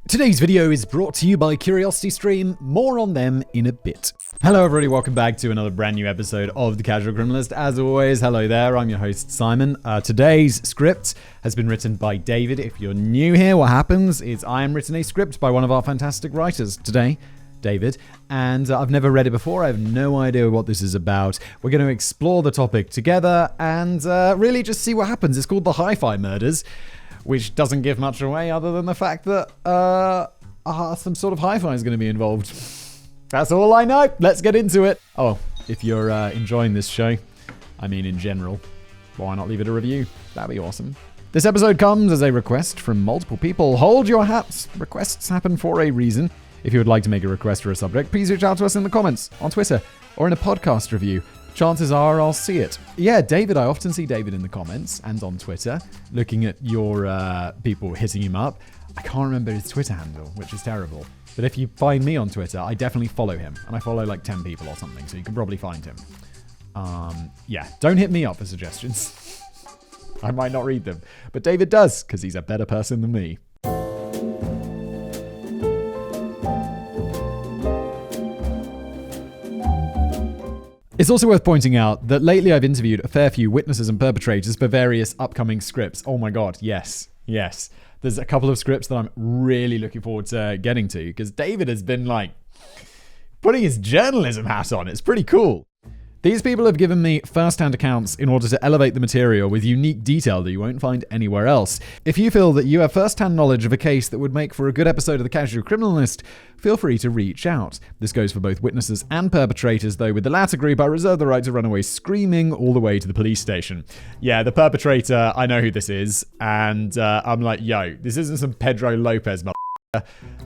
Today's video is brought to you by CuriosityStream. More on them in a bit. Hello everybody, welcome back to another brand new episode of The Casual Criminalist. As always, hello there, I'm your host Simon. Today's script has been written by David. If you're new here, what happens is I am written a script by one of our fantastic writers today, David, and I've never read it before. I have no idea what this is about. We're going to explore the topic together and really just see what happens. It's called The Hi-Fi Murders, which doesn't give much away other than the fact that some sort of hi-fi is going to be involved. That's all I know. Let's get into it. Oh, if you're enjoying this show, I mean in general, why not leave it a review? That'd be awesome. This episode comes as a request from multiple people. Hold your hats. Requests happen for a reason. If you would like to make a request for a subject, please reach out to us in the comments, on Twitter, or in a podcast review. Chances are I'll see it. Yeah, David, I often see David in the comments and on Twitter, looking at your people hitting him up. I can't remember his Twitter handle, which is terrible. But if you find me on Twitter, I definitely follow him. And I follow like 10 people or something, so you can probably find him. Yeah, don't hit me up for suggestions. I might not read them. But David does, because he's a better person than me. It's also worth pointing out that lately I've interviewed a fair few witnesses and perpetrators for various upcoming scripts. Oh my god, yes. There's a couple of scripts that I'm really looking forward to getting to, because David has been like putting his journalism hat on. It's pretty cool. These people have given me first-hand accounts in order to elevate the material with unique detail that you won't find anywhere else. If you feel that you have first-hand knowledge of a case that would make for a good episode of The Casual Criminalist, feel free to reach out. This goes for both witnesses and perpetrators, though with the latter group, I reserve the right to run away screaming all the way to the police station. Yeah, the perpetrator, I know who this is, and I'm like, yo, this isn't some Pedro Lopez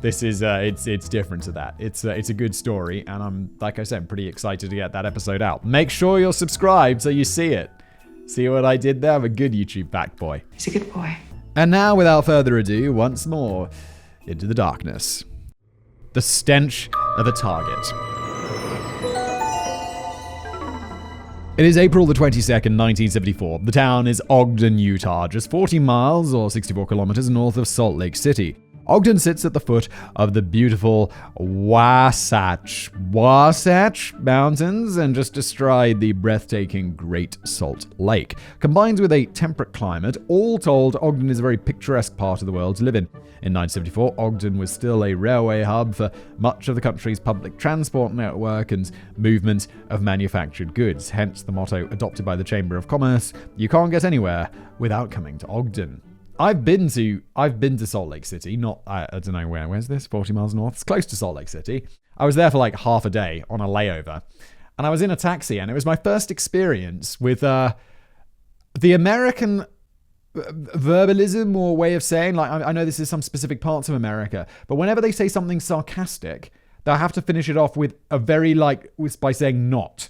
This is it's different to that. It's a good story, and I'm, like I said, pretty excited to get that episode out. Make sure you're subscribed so you see it. See what I did there? I'm a good YouTube back boy. He's a good boy. And now, without further ado, once more into the darkness. The stench of a target. It is April the 22nd, 1974. The town is Ogden, Utah, just 40 miles or 64 kilometers north of Salt Lake City. Ogden sits at the foot of the beautiful Wasatch Mountains and just astride the breathtaking Great Salt Lake. Combined with a temperate climate, all told, Ogden is a very picturesque part of the world to live in. In 1974, Ogden was still a railway hub for much of the country's public transport network and movement of manufactured goods, hence the motto adopted by the Chamber of Commerce, "You can't get anywhere without coming to Ogden." I've been to Salt Lake City, I don't know where's this, 40 miles north? It's close to Salt Lake City. I was there for like half a day on a layover, and I was in a taxi, and it was my first experience with the American verbalism or way of saying, like, I know this is some specific parts of America, but whenever they say something sarcastic, they'll have to finish it off with a very, by saying not,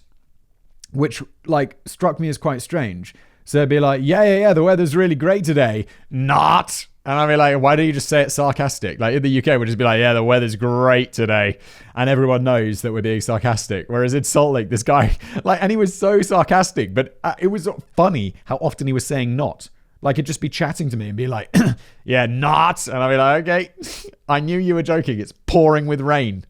which, struck me as quite strange. So they'd be like, yeah, the weather's really great today. Not. And I'd be like, why don't you just say it sarcastic? Like in the UK, we'd just be like, yeah, the weather's great today. And everyone knows that we're being sarcastic. Whereas in Salt Lake, this guy, and he was so sarcastic, but it was funny how often he was saying not. He'd just be chatting to me and be like, yeah, not. And I'd be like, okay, I knew you were joking. It's pouring with rain.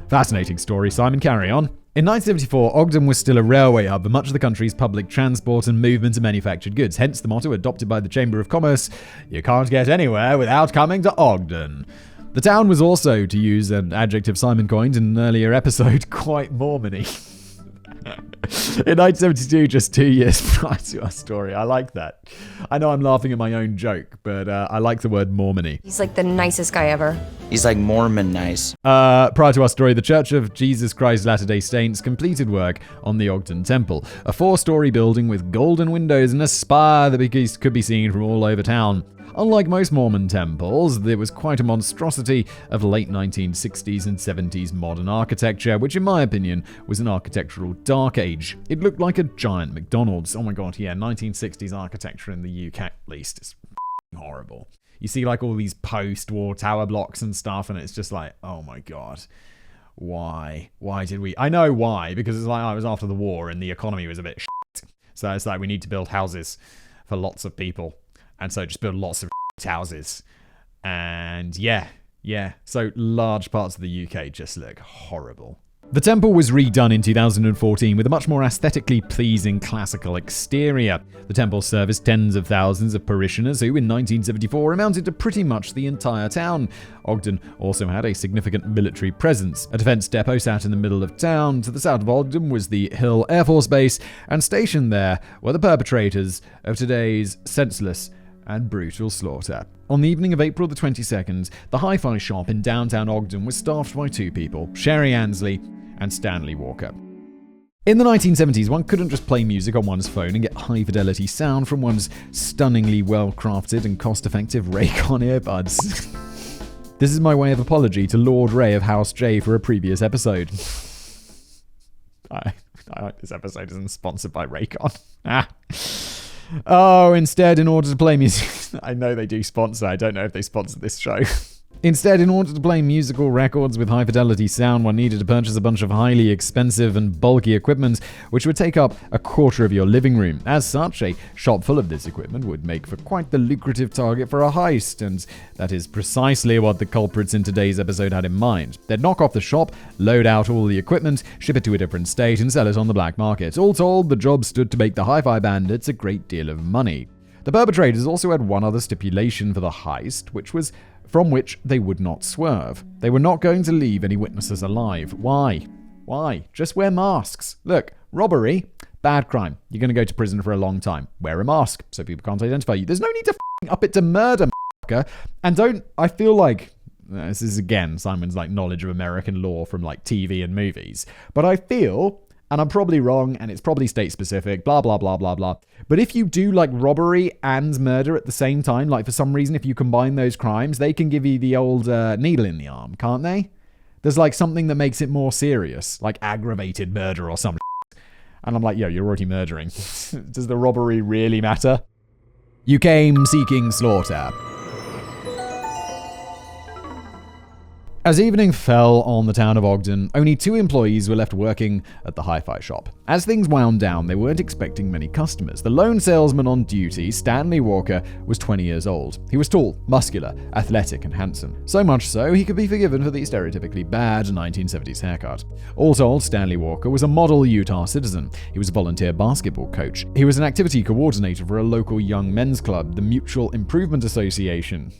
Fascinating story, Simon. Carry on. In 1974, Ogden was still a railway hub for much of the country's public transport and movement of manufactured goods, hence the motto adopted by the Chamber of Commerce, "You can't get anywhere without coming to Ogden." The town was also, to use an adjective Simon coined in an earlier episode, quite Mormon-y. In 1972, just 2 years prior to our story. I like that. I know I'm laughing at my own joke, but I like the word Mormon-y. He's like the nicest guy ever. He's like Mormon nice. Prior to our story, the Church of Jesus Christ Latter-day Saints completed work on the Ogden Temple, a 4-story building with golden windows and a spire that could be seen from all over town. Unlike most Mormon temples, there was quite a monstrosity of late 1960s and 70s modern architecture, which in my opinion was an architectural dark age. It looked like a giant McDonald's. Oh my god, yeah, 1960s architecture in the UK at least is horrible. You see all these post-war tower blocks and stuff, and it's just like, oh my god. Why? Why did we? I know why, because it's like, it was after the war and the economy was a bit shit. So it's like we need to build houses for lots of people. And so just build lots of houses. And yeah, Yeah, so large parts of the UK just look horrible. The temple was redone in 2014 with a much more aesthetically pleasing classical exterior. The temple serviced tens of thousands of parishioners who, in 1974, amounted to pretty much the entire town. Ogden also had a significant military presence. A defense depot sat in the middle of town. To the south of Ogden was the Hill Air Force Base, and stationed there were the perpetrators of today's senseless and brutal slaughter. On the evening of April the 22nd, the hi-fi shop in downtown Ogden was staffed by two people, Sherry Ansley and Stanley Walker. In the 1970s, one couldn't just play music on one's phone and get high-fidelity sound from one's stunningly well-crafted and cost-effective Raycon earbuds. This is my way of apology to Lord Ray of House J for a previous episode. This episode isn't sponsored by Raycon. Instead, in order to play music... I know they do sponsor. I don't know if they sponsor this show. Instead, in order to play musical records with high-fidelity sound, one needed to purchase a bunch of highly expensive and bulky equipment, which would take up a quarter of your living room. As such, a shop full of this equipment would make for quite the lucrative target for a heist, and that is precisely what the culprits in today's episode had in mind. They'd knock off the shop, load out all the equipment, ship it to a different state, and sell it on the black market. All told, the job stood to make the hi-fi bandits a great deal of money. The perpetrators also had one other stipulation for the heist, from which they would not swerve. They were not going to leave any witnesses alive. Why? Just wear masks. Look, robbery, bad crime. You're going to go to prison for a long time. Wear a mask so people can't identify you. There's no need to up it to murder, and I feel like, this is again Simon's knowledge of American law from TV and movies, but I feel, and I'm probably wrong, and it's probably state-specific, blah, blah, blah, blah, blah. But if you do robbery and murder at the same time, for some reason, if you combine those crimes, they can give you the old needle in the arm, can't they? There's something that makes it more serious, like aggravated murder or some shit. And I'm you're already murdering. Does the robbery really matter? You came seeking slaughter. As evening fell on the town of Ogden, only 2 employees were left working at the hi-fi shop. As things wound down, they weren't expecting many customers. The lone salesman on duty, Stanley Walker, was 20 years old. He was tall, muscular, athletic, and handsome. So much so, he could be forgiven for the stereotypically bad 1970s haircut. All told, Stanley Walker was a model Utah citizen. He was a volunteer basketball coach. He was an activity coordinator for a local young men's club, the Mutual Improvement Association.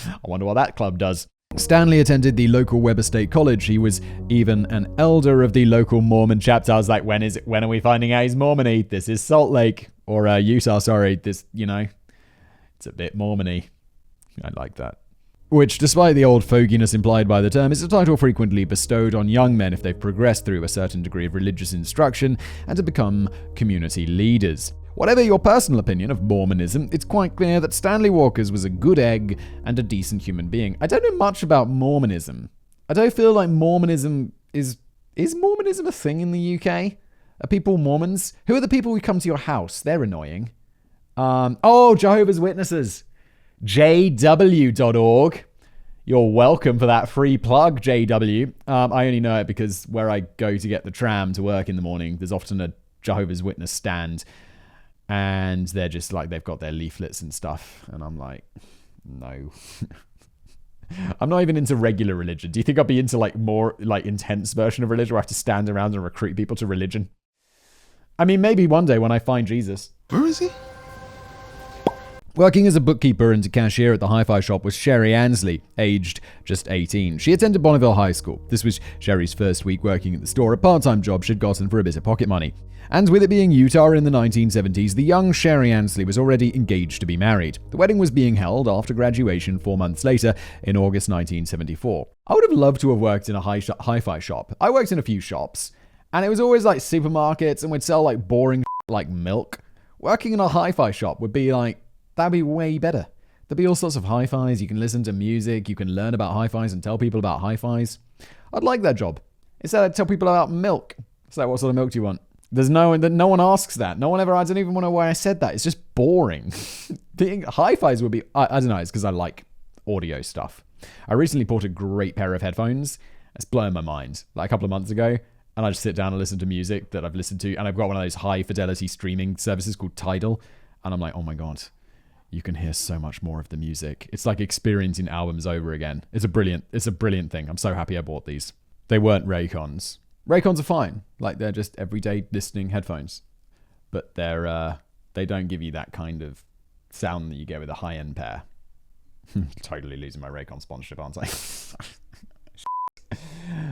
I wonder what that club does. Stanley attended the local Weber State College. He was even an elder of the local Mormon chapter. I was when are we finding out he's Mormon-y? This is Salt Lake. Or Utah, sorry. This, it's a bit Mormon-y. I like that. Which, despite the old foginess implied by the term, is a title frequently bestowed on young men if they've progressed through a certain degree of religious instruction and to become community leaders. Whatever your personal opinion of Mormonism, it's quite clear that Stanley Walker's was a good egg and a decent human being. I don't know much about Mormonism. I don't feel like Mormonism is Mormonism a thing in the UK? Are people Mormons? Who are the people who come to your house? They're annoying. Jehovah's Witnesses. JW.org. You're welcome for that free plug, JW. I only know it because where I go to get the tram to work in the morning, there's often a Jehovah's Witness stand. And they're just they've got their leaflets and stuff. And I'm no. I'm not even into regular religion. Do you think I'd be into more intense version of religion where I have to stand around and recruit people to religion? I mean, maybe one day when I find Jesus. Where is he? Working as a bookkeeper and a cashier at the hi-fi shop was Sherry Ansley, aged just 18. She attended Bonneville High School. This was Sherry's first week working at the store, a part-time job she'd gotten for a bit of pocket money. And with it being Utah in the 1970s, the young Sherry Ansley was already engaged to be married. The wedding was being held after graduation 4 months later in August 1974. I would have loved to have worked in a hi-fi shop. I worked in a few shops, and it was always supermarkets, and we'd sell boring like milk. Working in a hi-fi shop would be that'd be way better. There'd be all sorts of hi-fis. You can listen to music. You can learn about hi-fis and tell people about hi-fis. I'd like that job. Instead, I'd tell people about milk. So what sort of milk do you want? No one asks that. No one ever, I don't even know why I said that. It's just boring. Hi-fis would be, I don't know, it's because I like audio stuff. I recently bought a great pair of headphones. It's blowing my mind. A couple of months ago. And I just sit down and listen to music that I've listened to. And I've got one of those high fidelity streaming services called Tidal. And I'm oh my God. you can hear so much more of the music. It's like experiencing albums over again. It's a brilliant thing. I'm so happy I bought these. They weren't Raycons. Raycons are fine. Like, they're just everyday listening headphones. But they don't give you that kind of sound that you get with a high-end pair. Totally losing my Raycon sponsorship, aren't I?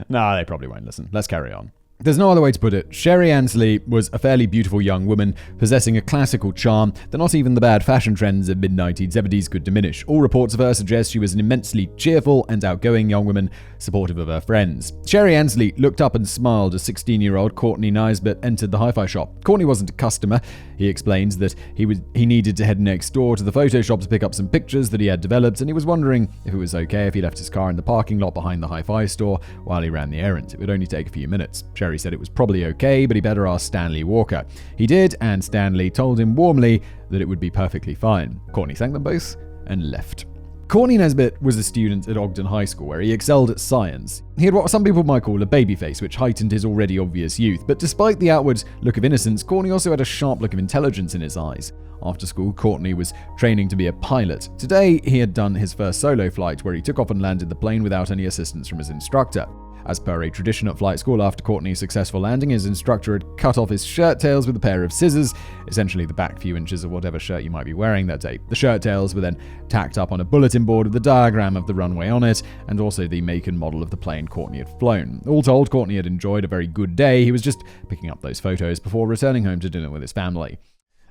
No, they probably won't listen. Let's carry on. There's no other way to put it. Sherry Ansley was a fairly beautiful young woman, possessing a classical charm that not even the bad fashion trends of mid-1970s could diminish. All reports of her suggest she was an immensely cheerful and outgoing young woman, supportive of her friends. Sherry Ansley looked up and smiled as 16-year-old Courtney Nisbet entered the hi-fi shop. Courtney wasn't a customer. He explains that he needed to head next door to the photo shop to pick up some pictures that he had developed, and he was wondering if it was okay if he left his car in the parking lot behind the hi-fi store while he ran the errand. It would only take a few minutes. Sherry said it was probably okay, but he better ask Stanley Walker. He did, and Stanley told him warmly that it would be perfectly fine. Courtney thanked them both and left. Courtney Nisbet was a student at Ogden High School where he excelled at science. He had what some people might call a baby face, which heightened his already obvious youth. But despite the outward look of innocence, Courtney also had a sharp look of intelligence in his eyes. After school, Courtney was training to be a pilot. Today, he had done his first solo flight where he took off and landed the plane without any assistance from his instructor. As per a tradition at flight school, after Courtney's successful landing, his instructor had cut off his shirt tails with a pair of scissors, essentially the back few inches of whatever shirt you might be wearing that day. The shirt tails were then tacked up on a bulletin board with the diagram of the runway on it, and also the make and model of the plane Courtney had flown. All told, Courtney had enjoyed a very good day. He was just picking up those photos before returning home to dinner with his family.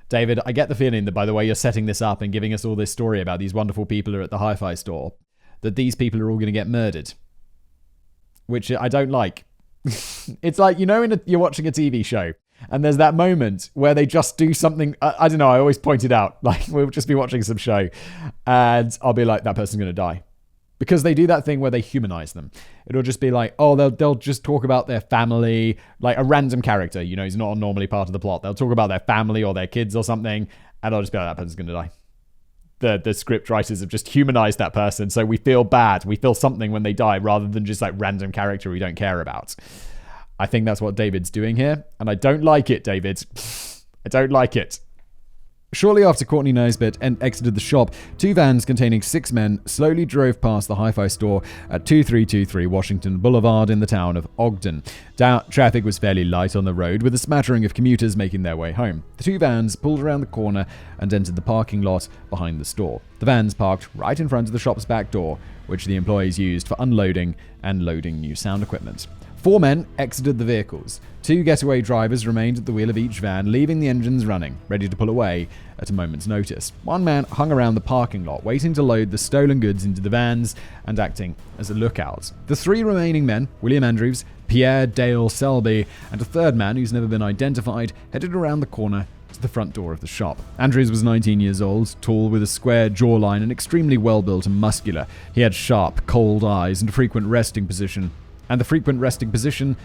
David, I get the feeling that by the way you're setting this up and giving us all this story about these wonderful people who are at the hi-fi store, that these people are all going to get murdered. Which I don't like. It's like, you know, you're watching a TV show and there's that moment where they just do something. I don't know. I always point it out. Like, we'll just be watching some show and I'll be like, that person's going to die. Because they do that thing where they humanize them. It'll just be like, oh, they'll just talk about their family, like a random character, you know, he's not normally part of the plot. They'll talk about their family or their kids or something, and I'll just be like, that person's going to die. The script writers have just humanized that person, so we feel bad. We feel something when they die rather than just like random character we don't care about. I think that's what David's doing here, and I don't like it, David. I don't like it. Shortly after Courtney Nisbet exited the shop, 2 vans containing 6 men slowly drove past the hi-fi store at 2323 Washington Boulevard in the town of Ogden. Traffic was fairly light on the road, with a smattering of commuters making their way home. The 2 vans pulled around the corner and entered the parking lot behind the store. The vans parked right in front of the shop's back door, which the employees used for unloading and loading new sound equipment. 4 men exited the vehicles. 2 getaway drivers remained at the wheel of each van, leaving the engines running, ready to pull away at a moment's notice. 1 man hung around the parking lot, waiting to load the stolen goods into the vans and acting as a lookout. The 3 remaining men, William Andrews, Pierre Dale Selby, and a 3rd man who's never been identified, headed around the corner to the front door of the shop. Andrews was 19 years old, tall with a square jawline and extremely well-built and muscular. He had sharp, cold eyes and the frequent resting position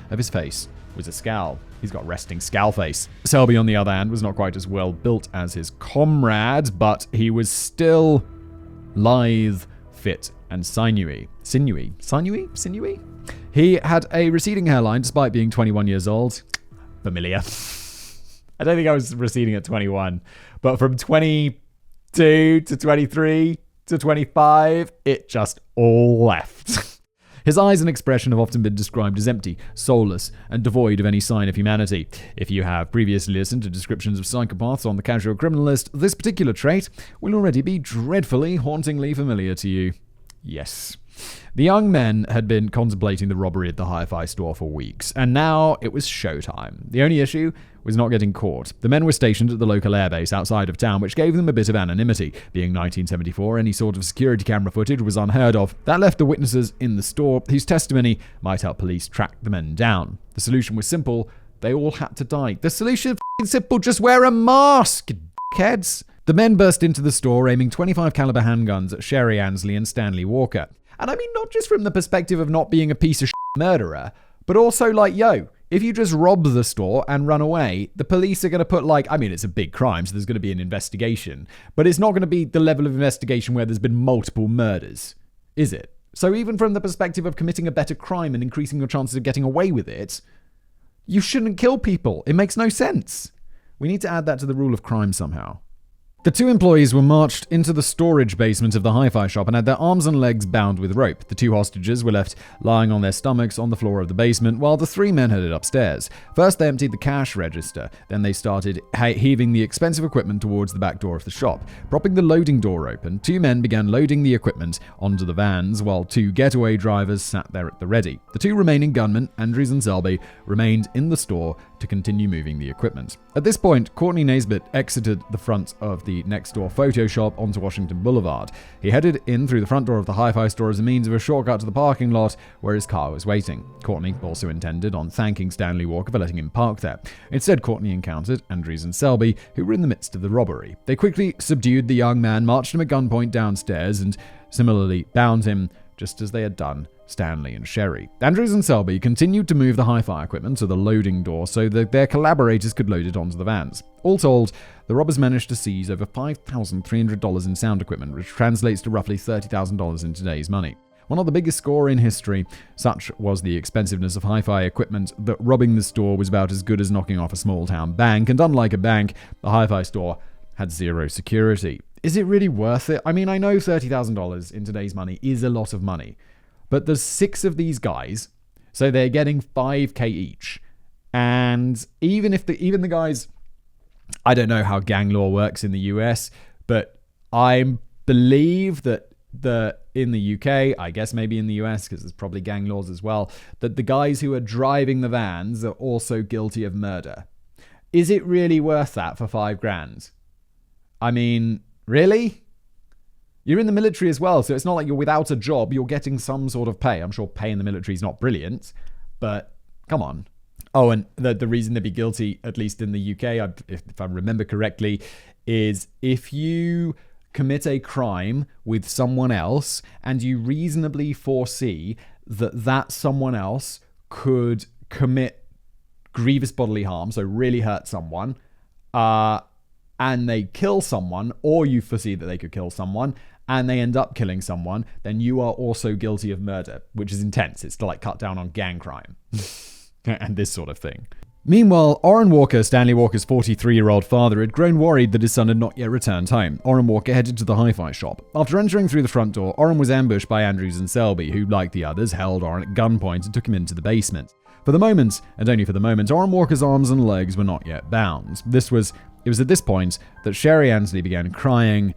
of his face was a scowl. He's got resting scowl face. Selby, on the other hand, was not quite as well built as his comrade, but he was still lithe, fit, and sinewy. Sinewy? He had a receding hairline despite being 21 years old. Familiar. I don't think I was receding at 21, but from 22 to 23 to 25, it just all left. His eyes and expression have often been described as empty, soulless, and devoid of any sign of humanity. If you have previously listened to descriptions of psychopaths on the Casual Criminalist, this particular trait will already be dreadfully, hauntingly familiar to you. Yes. The young men had been contemplating the robbery at the hi-fi store for weeks, and now it was showtime. The only issue was not getting caught. The men were stationed at the local airbase outside of town, which gave them a bit of anonymity. Being 1974, any sort of security camera footage was unheard of. That left the witnesses in the store, whose testimony might help police track the men down. The solution was simple. They all had to die. The solution is simple. Just wear a mask, dickheads. The men burst into the store, aiming .25 caliber handguns at Sherry Ansley and Stanley Walker. And I mean, not just from the perspective of not being a piece of murderer, but also like, yo, if you just rob the store and run away, the police are going to put it's a big crime, so there's going to be an investigation. But it's not going to be the level of investigation where there's been multiple murders, is it? So even from the perspective of committing a better crime and increasing your chances of getting away with it, you shouldn't kill people. It makes no sense. We need to add that to the rule of crime somehow. The two employees were marched into the storage basement of the hi-fi shop and had their arms and legs bound with rope. The two hostages were left lying on their stomachs on the floor of the basement while the three men headed upstairs. First, they emptied the cash register. Then they started heaving the expensive equipment towards the back door of the shop. Propping the loading door open, two men began loading the equipment onto the vans while two getaway drivers sat there at the ready. The two remaining gunmen, Andrews and Selby, remained in the store to continue moving the equipment. At this point, Courtney Naisbitt exited the front of the next-door photo shop onto Washington Boulevard. He headed in through the front door of the hi-fi store as a means of a shortcut to the parking lot where his car was waiting. Courtney also intended on thanking Stanley Walker for letting him park there. Instead, Courtney encountered Andrews and Selby, who were in the midst of the robbery. They quickly subdued the young man, marched him at gunpoint downstairs, and similarly bound him just as they had done Stanley and Sherry. Andrews and Selby continued to move the hi-fi equipment to the loading door so that their collaborators could load it onto the vans. All told, the robbers managed to seize over $5,300 in sound equipment, which translates to roughly $30,000 in today's money. One of the biggest score in history, such was the expensiveness of hi-fi equipment that robbing the store was about as good as knocking off a small-town bank, and unlike a bank, the hi-fi store had zero security. Is it really worth it? I mean, I know $30,000 in today's money is a lot of money, but there's 6 of these guys, so they're getting $5,000 each. And even the guys, I don't know how gang law works in the US, but I believe that in the UK, I guess maybe in the US, because there's probably gang laws as well, that the guys who are driving the vans are also guilty of murder. Is it really worth that for $5,000? I mean, really? You're in the military as well, so it's not like you're without a job. You're getting some sort of pay. I'm sure pay in the military is not brilliant, but come on. Oh, and the reason they'd be guilty, at least in the UK, if I remember correctly, is if you commit a crime with someone else and you reasonably foresee that someone else could commit grievous bodily harm, so really hurt someone, and they kill someone, or you foresee that they could kill someone, and they end up killing someone, then you are also guilty of murder, which is intense. It's to cut down on gang crime and this sort of thing. Meanwhile, Orrin Walker, Stanley Walker's 43-year-old father, had grown worried that his son had not yet returned home. Orrin Walker headed to the hi-fi shop. After entering through the front door, Orrin was ambushed by Andrews and Selby, who, like the others, held Orrin at gunpoint and took him into the basement. For the moment, and only for the moment, Orrin Walker's arms and legs were not yet bound. It was at this point that Sherry Ansley began crying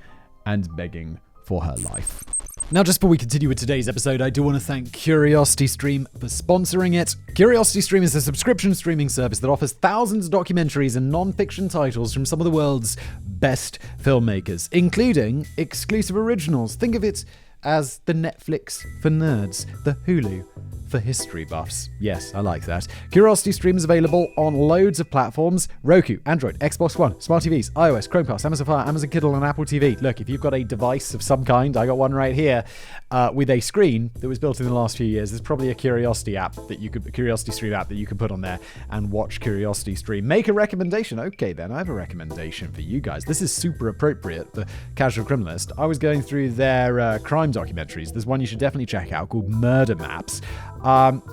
and begging for her life. Now, just before we continue with today's episode, I do want to thank CuriosityStream for sponsoring it. CuriosityStream is a subscription streaming service that offers thousands of documentaries and non-fiction titles from some of the world's best filmmakers, including exclusive originals. Think of it as the Netflix for nerds, the Hulu for history buffs. Yes, I like that. CuriosityStream is available on loads of platforms: Roku, Android, Xbox One, Smart TVs, iOS, Chromecast, Amazon Fire, Amazon Kindle, and Apple TV. Look, if you've got a device of some kind, I got one right here, with a screen that was built in the last few years, there's probably a CuriosityStream app that you could put on there and watch CuriosityStream. Make a recommendation. Okay, then, I have a recommendation for you guys. This is super appropriate for Casual Criminalist. I was going through their crime documentaries. There's one you should definitely check out called Murder Maps,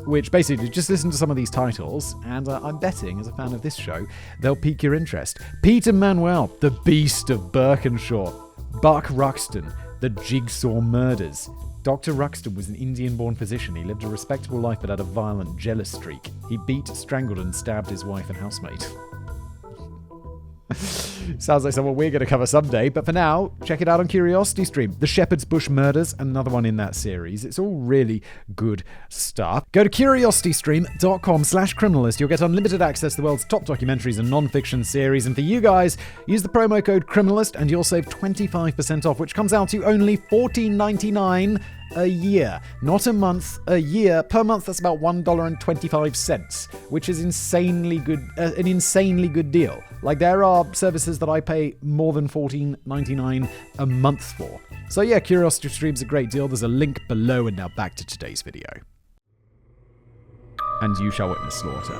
which basically just listen to some of these titles, and I'm betting, as a fan of this show, they'll pique your interest. Peter Manuel, the Beast of Birkenshaw. Buck Ruxton, the Jigsaw Murders. Dr. Ruxton was an Indian-born physician. He lived a respectable life but had a violent, jealous streak. He beat, strangled, and stabbed his wife and housemate. Sounds like someone we're going to cover someday, but for now, check it out on CuriosityStream. The Shepherd's Bush Murders, another one in that series. It's all really good stuff. Go to curiositystream.com/criminalist. You'll get unlimited access to the world's top documentaries and non-fiction series. And for you guys, use the promo code criminalist and you'll save 25% off, which comes out to only $14.99 a year. Not a month, a year. Per month, that's about $1.25, which is insanely good, an insanely good deal. Like, there are services that I pay more than $14.99 a month for. So yeah, CuriosityStream's a great deal. There's a link below, and now back to today's video. And you shall witness slaughter.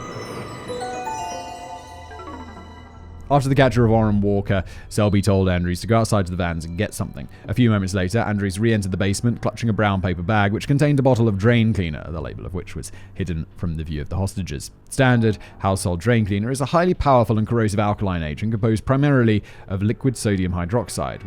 After the capture of Orrin Walker, Selby told Andrews to go outside to the vans and get something. A few moments later, Andrews re-entered the basement, clutching a brown paper bag which contained a bottle of drain cleaner, the label of which was hidden from the view of the hostages. Standard household drain cleaner is a highly powerful and corrosive alkaline agent composed primarily of liquid sodium hydroxide,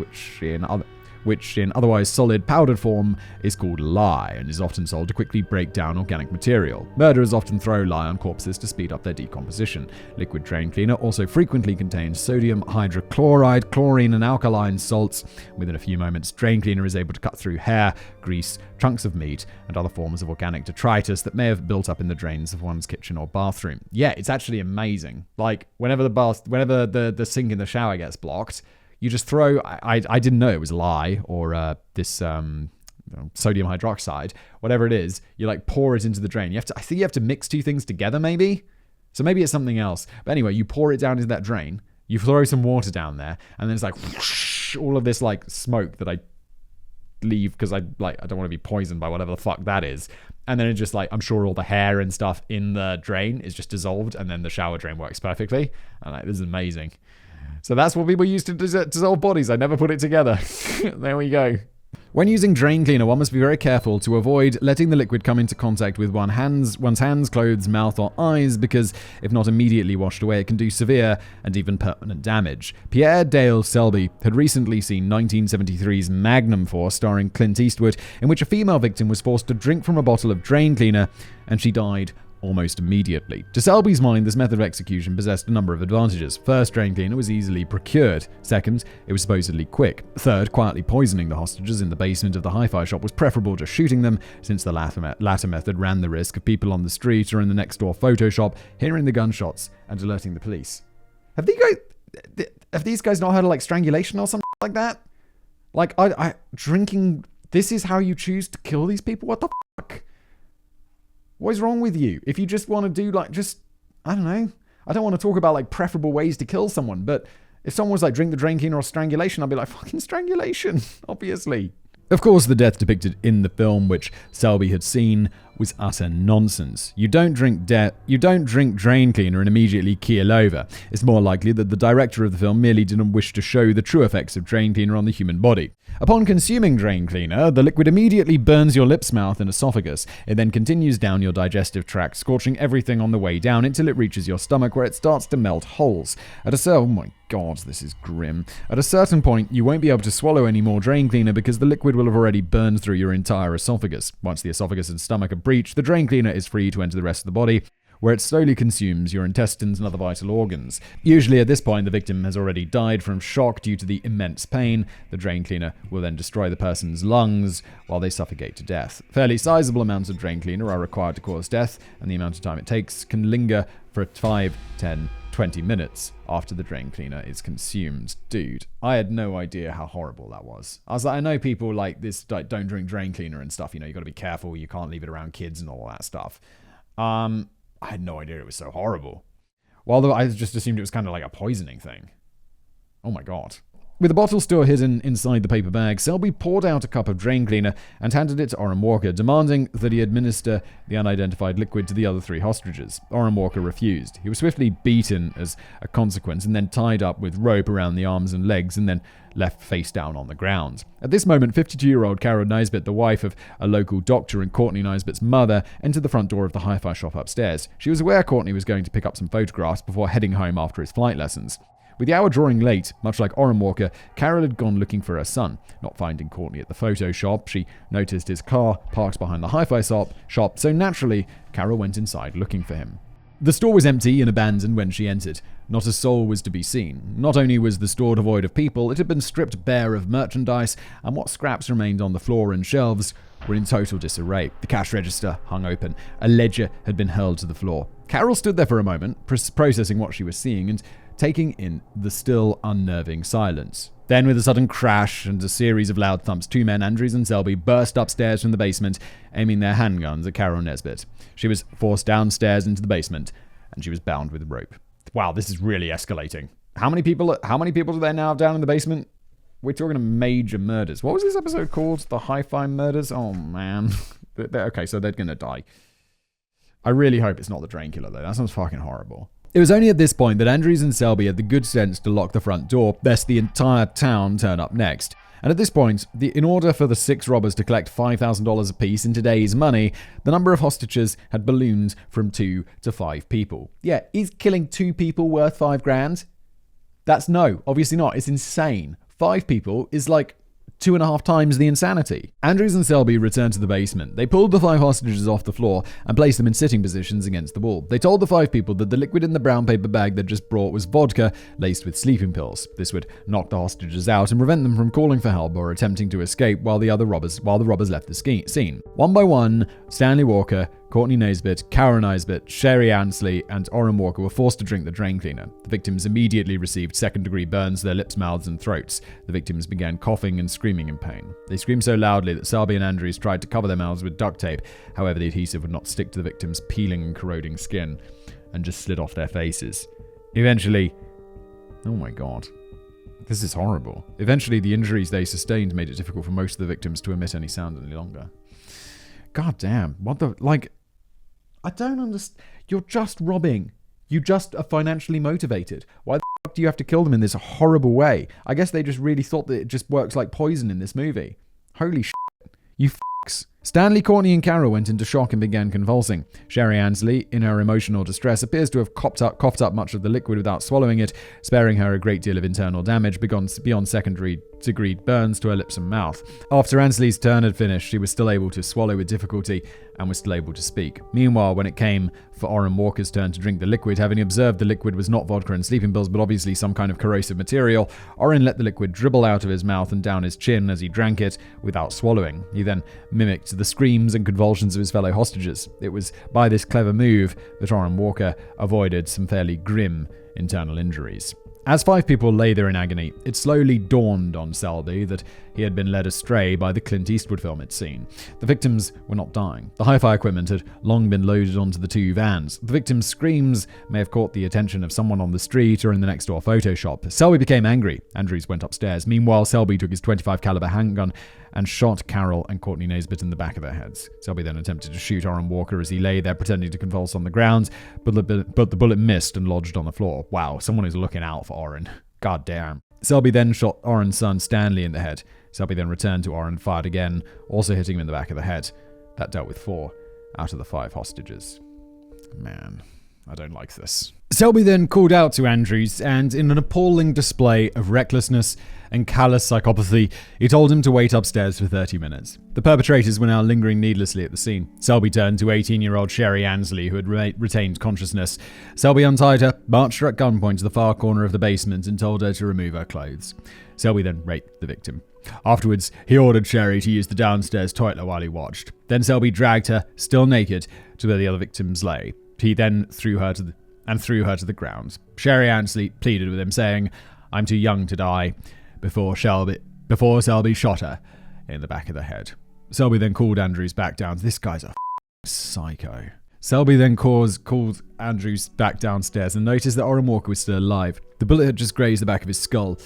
which in otherwise solid powdered form is called lye and is often sold to quickly break down organic material. Murderers often throw lye on corpses to speed up their decomposition. Liquid drain cleaner also frequently contains sodium hydrochloride, chlorine, and alkaline salts. Within a few moments, drain cleaner is able to cut through hair, grease, chunks of meat, and other forms of organic detritus that may have built up in the drains of one's kitchen or bathroom. Yeah, it's actually amazing. Like, whenever the sink in the shower gets blocked, you just throw, I didn't know it was lye or this sodium hydroxide, whatever it is, you like pour it into the drain. I think you have to mix two things together maybe. So maybe it's something else. But anyway, you pour it down into that drain, you throw some water down there, and then it's like whoosh, all of this like smoke that I leave because I don't want to be poisoned by whatever the fuck that is. And then it just like, I'm sure all the hair and stuff in the drain is just dissolved, and then the shower drain works perfectly. And this is amazing. So that's what people use to dissolve bodies. I never put it together. There we go. When using drain cleaner, one must be very careful to avoid letting the liquid come into contact with one's hands, clothes, mouth, or eyes, because if not immediately washed away, it can do severe and even permanent damage. Pierre Dale Selby had recently seen 1973's Magnum Force starring Clint Eastwood, in which a female victim was forced to drink from a bottle of drain cleaner, and she died almost immediately. To Selby's mind, this method of execution possessed a number of advantages. First, drain cleaner was easily procured. Second, it was supposedly quick. Third, quietly poisoning the hostages in the basement of the hi-fi shop was preferable to shooting them, since the latter method ran the risk of people on the street or in the next door photo shop hearing the gunshots and alerting the police. Have these guys not heard of like strangulation or something like that? Like, I drinking, this is how you choose to kill these people? What the fuck? What is wrong with you? If you just want to do I don't know. I don't want to talk about like preferable ways to kill someone, but if someone was like drink the drain cleaner or strangulation, I'd be like, fucking strangulation, obviously. Of course, the death depicted in the film, which Selby had seen, was utter nonsense. You don't drink drain cleaner and immediately keel over. It's more likely that the director of the film merely didn't wish to show the true effects of drain cleaner on the human body. Upon consuming drain cleaner, the liquid immediately burns your lips, mouth, and esophagus. It then continues down your digestive tract, scorching everything on the way down until it reaches your stomach, where it starts to melt holes. Oh my god, this is grim. At a certain point, you won't be able to swallow any more drain cleaner because the liquid will have already burned through your entire esophagus. Once the esophagus and stomach are breached, the drain cleaner is free to enter the rest of the body, where it slowly consumes your intestines and other vital organs. Usually at this point, the victim has already died from shock due to the immense pain. The drain cleaner will then destroy the person's lungs while they suffocate to death. Fairly sizable amounts of drain cleaner are required to cause death, and the amount of time it takes can linger for 5, 10, 20 minutes after the drain cleaner is consumed. Dude, I had no idea how horrible that was. I was like, I know people like this don't drink drain cleaner and stuff, you got to be careful, you can't leave it around kids and all that stuff. I had no idea it was so horrible. Well, I just assumed it was kind of like a poisoning thing. Oh my god. With the bottle still hidden inside the paper bag, Selby poured out a cup of drain cleaner and handed it to Orrin Walker, demanding that he administer the unidentified liquid to the other 3 hostages. Orrin Walker refused. He was swiftly beaten as a consequence and then tied up with rope around the arms and legs and then left face down on the ground. At this moment, 52-year-old Carol Nisbet, the wife of a local doctor and Courtney Nisbet's mother, entered the front door of the hi-fi shop upstairs. She was aware Courtney was going to pick up some photographs before heading home after his flight lessons. With the hour drawing late, much like Orrin Walker, Carol had gone looking for her son. Not finding Courtney at the photo shop, she noticed his car parked behind the hi-fi shop, so naturally, Carol went inside looking for him. The store was empty and abandoned when she entered. Not a soul was to be seen. Not only was the store devoid of people, it had been stripped bare of merchandise, and what scraps remained on the floor and shelves were in total disarray. The cash register hung open. A ledger had been hurled to the floor. Carol stood there for a moment, processing what she was seeing and taking in the still unnerving silence. Then, with a sudden crash and a series of loud thumps, 2 men, Andrews and Selby, burst upstairs from the basement, aiming their handguns at Carol Nisbet. She was forced downstairs into the basement, and she was bound with rope. Wow, this is really escalating. How many people do they now have down in the basement? We're talking of major murders. What was this episode called? The Hi-Fi Murders? Oh, man. Okay, so they're going to die. I really hope it's not the drain killer, though. That sounds fucking horrible. It was only at this point that Andrews and Selby had the good sense to lock the front door, lest the entire town turn up next. And at this point, in order for the 6 robbers to collect $5,000 apiece in today's money, the number of hostages had ballooned from 2 to 5 people. Yeah, is killing 2 people worth $5,000? No, obviously not. It's insane. 5 people is like 2.5 times the insanity. Andrews and Selby returned to the basement. They pulled the 5 hostages off the floor and placed them in sitting positions against the wall. They told the 5 people that the liquid in the brown paper bag they'd just brought was vodka laced with sleeping pills. This would knock the hostages out and prevent them from calling for help or attempting to escape while the robbers left the scene. One by one, Stanley Walker, Courtney Naisbitt, Karen Naisbitt, Sherry Ansley, and Orrin Walker were forced to drink the drain cleaner. The victims immediately received second-degree burns to their lips, mouths, and throats. The victims began coughing and screaming in pain. They screamed so loudly that Selby and Andrews tried to cover their mouths with duct tape. However, the adhesive would not stick to the victims' peeling and corroding skin and just slid off their faces. Eventually, oh my god. This is horrible. Eventually, the injuries they sustained made it difficult for most of the victims to emit any sound any longer. God damn. I don't understand. You're just robbing. You just are financially motivated. Why the fuck do you have to kill them in this horrible way? I guess they just really thought that it just works like poison in this movie. Holy shit. You fucks. Stanley, Courtney, and Carol went into shock and began convulsing. Sherry Ansley, in her emotional distress, appears to have coughed up much of the liquid without swallowing it, sparing her a great deal of internal damage beyond secondary-degree burns to her lips and mouth. After Ansley's turn had finished, she was still able to swallow with difficulty and was still able to speak. Meanwhile, when it came for Orrin Walker's turn to drink the liquid, having observed the liquid was not vodka and sleeping pills, but obviously some kind of corrosive material, Orrin let the liquid dribble out of his mouth and down his chin as he drank it without swallowing. He then mimicked the screams and convulsions of his fellow hostages. It was by this clever move that Orrin Walker avoided some fairly grim internal injuries. As 5 people lay there in agony, it slowly dawned on Selby that he had been led astray by the Clint Eastwood film he'd seen. The victims were not dying. The hi-fi equipment had long been loaded onto the 2 vans. The victims' screams may have caught the attention of someone on the street or in the next-door photo shop. Selby became angry. Andrews went upstairs. Meanwhile, Selby took his .25 caliber handgun and shot Carol and Courtney Naisbitt in the back of their heads. Selby then attempted to shoot Orrin Walker as he lay there pretending to convulse on the ground, but the bullet missed and lodged on the floor. Wow, someone is looking out for Orrin. God damn. Selby then shot Orrin's son Stanley in the head. Selby then returned to Orrin and fired again, also hitting him in the back of the head. That dealt with 4 out of the 5 hostages. Man, I don't like this. Selby then called out to Andrews, and in an appalling display of recklessness and callous psychopathy, he told him to wait upstairs for 30 minutes. The perpetrators were now lingering needlessly at the scene. Selby turned to 18-year-old Sherry Ansley, who had retained consciousness. Selby untied her, marched her at gunpoint to the far corner of the basement, and told her to remove her clothes. Selby then raped the victim. Afterwards, he ordered Sherry to use the downstairs toilet while he watched. Then Selby dragged her, still naked, to where the other victims lay. He then threw her to the ground. Sherry Ansley pleaded with him, saying, "I'm too young to die," before Selby shot her in the back of the head. Selby then called Andrews back down. This guy's a psycho. Selby then called Andrews back downstairs and noticed that Orrin Walker was still alive. The bullet had just grazed the back of his skull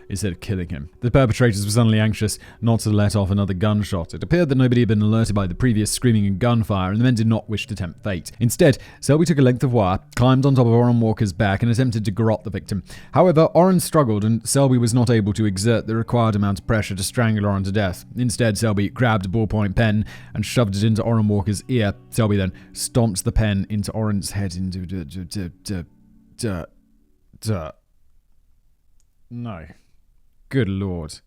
instead of killing him. The perpetrators were suddenly anxious not to let off another gunshot. It appeared that nobody had been alerted by the previous screaming and gunfire, and the men did not wish to tempt fate. Instead, Selby took a length of wire, climbed on top of Orrin Walker's back, and attempted to garrote the victim. However, Orrin struggled, and Selby was not able to exert the required amount of pressure to strangle Orrin to death. Instead, Selby grabbed a ballpoint pen and shoved it into Orrin Walker's ear. Selby then stomped the pen into Orrin's head No. Good lord.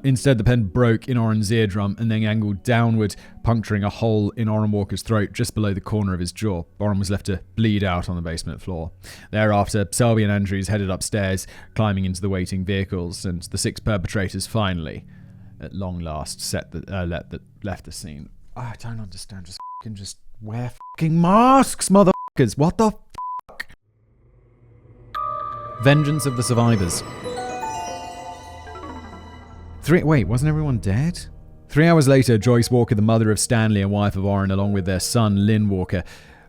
Instead, the pen broke in Orrin's eardrum and then angled downward, puncturing a hole in Orrin Walker's throat just below the corner of his jaw. Orrin was left to bleed out on the basement floor. Thereafter, Selby and Andrews headed upstairs, climbing into the waiting vehicles, and the 6 perpetrators finally, at long last, left the scene. I don't understand. Just wear fucking masks, motherfuckers. What the fuck? Vengeance of the survivors. Wasn't everyone dead? 3 hours later, Joyce Walker, the mother of Stanley and wife of Orrin, along with their son, Lynn Walker,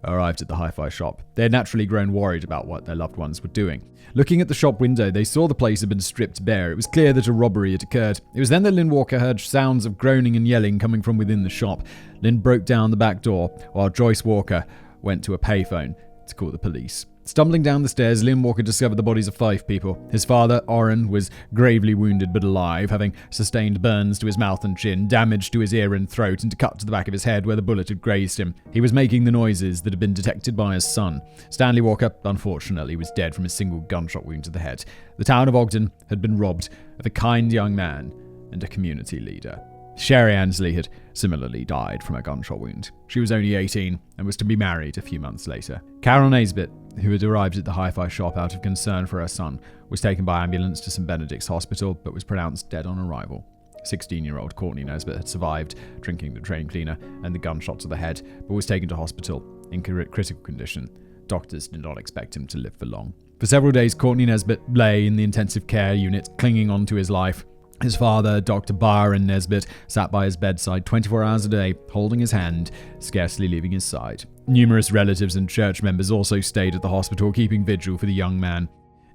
arrived at the hi-fi shop. They had naturally grown worried about what their loved ones were doing. Looking at the shop window, they saw the place had been stripped bare. It was clear that a robbery had occurred. It was then that Lynn Walker heard sounds of groaning and yelling coming from within the shop. Lynn broke down the back door, while Joyce Walker went to a payphone to call the police. Stumbling down the stairs, Liam Walker discovered the bodies of 5 people. His father, Orrin, was gravely wounded but alive, having sustained burns to his mouth and chin, damage to his ear and throat, and a cut to the back of his head where the bullet had grazed him. He was making the noises that had been detected by his son. Stanley Walker, unfortunately, was dead from a single gunshot wound to the head. The town of Ogden had been robbed of a kind young man and a community leader. Sherry Ansley had similarly died from a gunshot wound. She was only 18 and was to be married a few months later. Carol Naisbitt, who had arrived at the hi-fi shop out of concern for her son, was taken by ambulance to St. Benedict's Hospital but was pronounced dead on arrival. 16-year-old Courtney Nesbitt had survived drinking the drain cleaner and the gunshot to the head, but was taken to hospital in critical condition. Doctors did not expect him to live for long. For several days, Courtney Nesbitt lay in the intensive care unit, clinging on to his life. His father, Dr. Byron Nesbitt, sat by his bedside 24 hours a day, holding his hand, scarcely leaving his side. Numerous relatives and church members also stayed at the hospital, keeping vigil for the young man.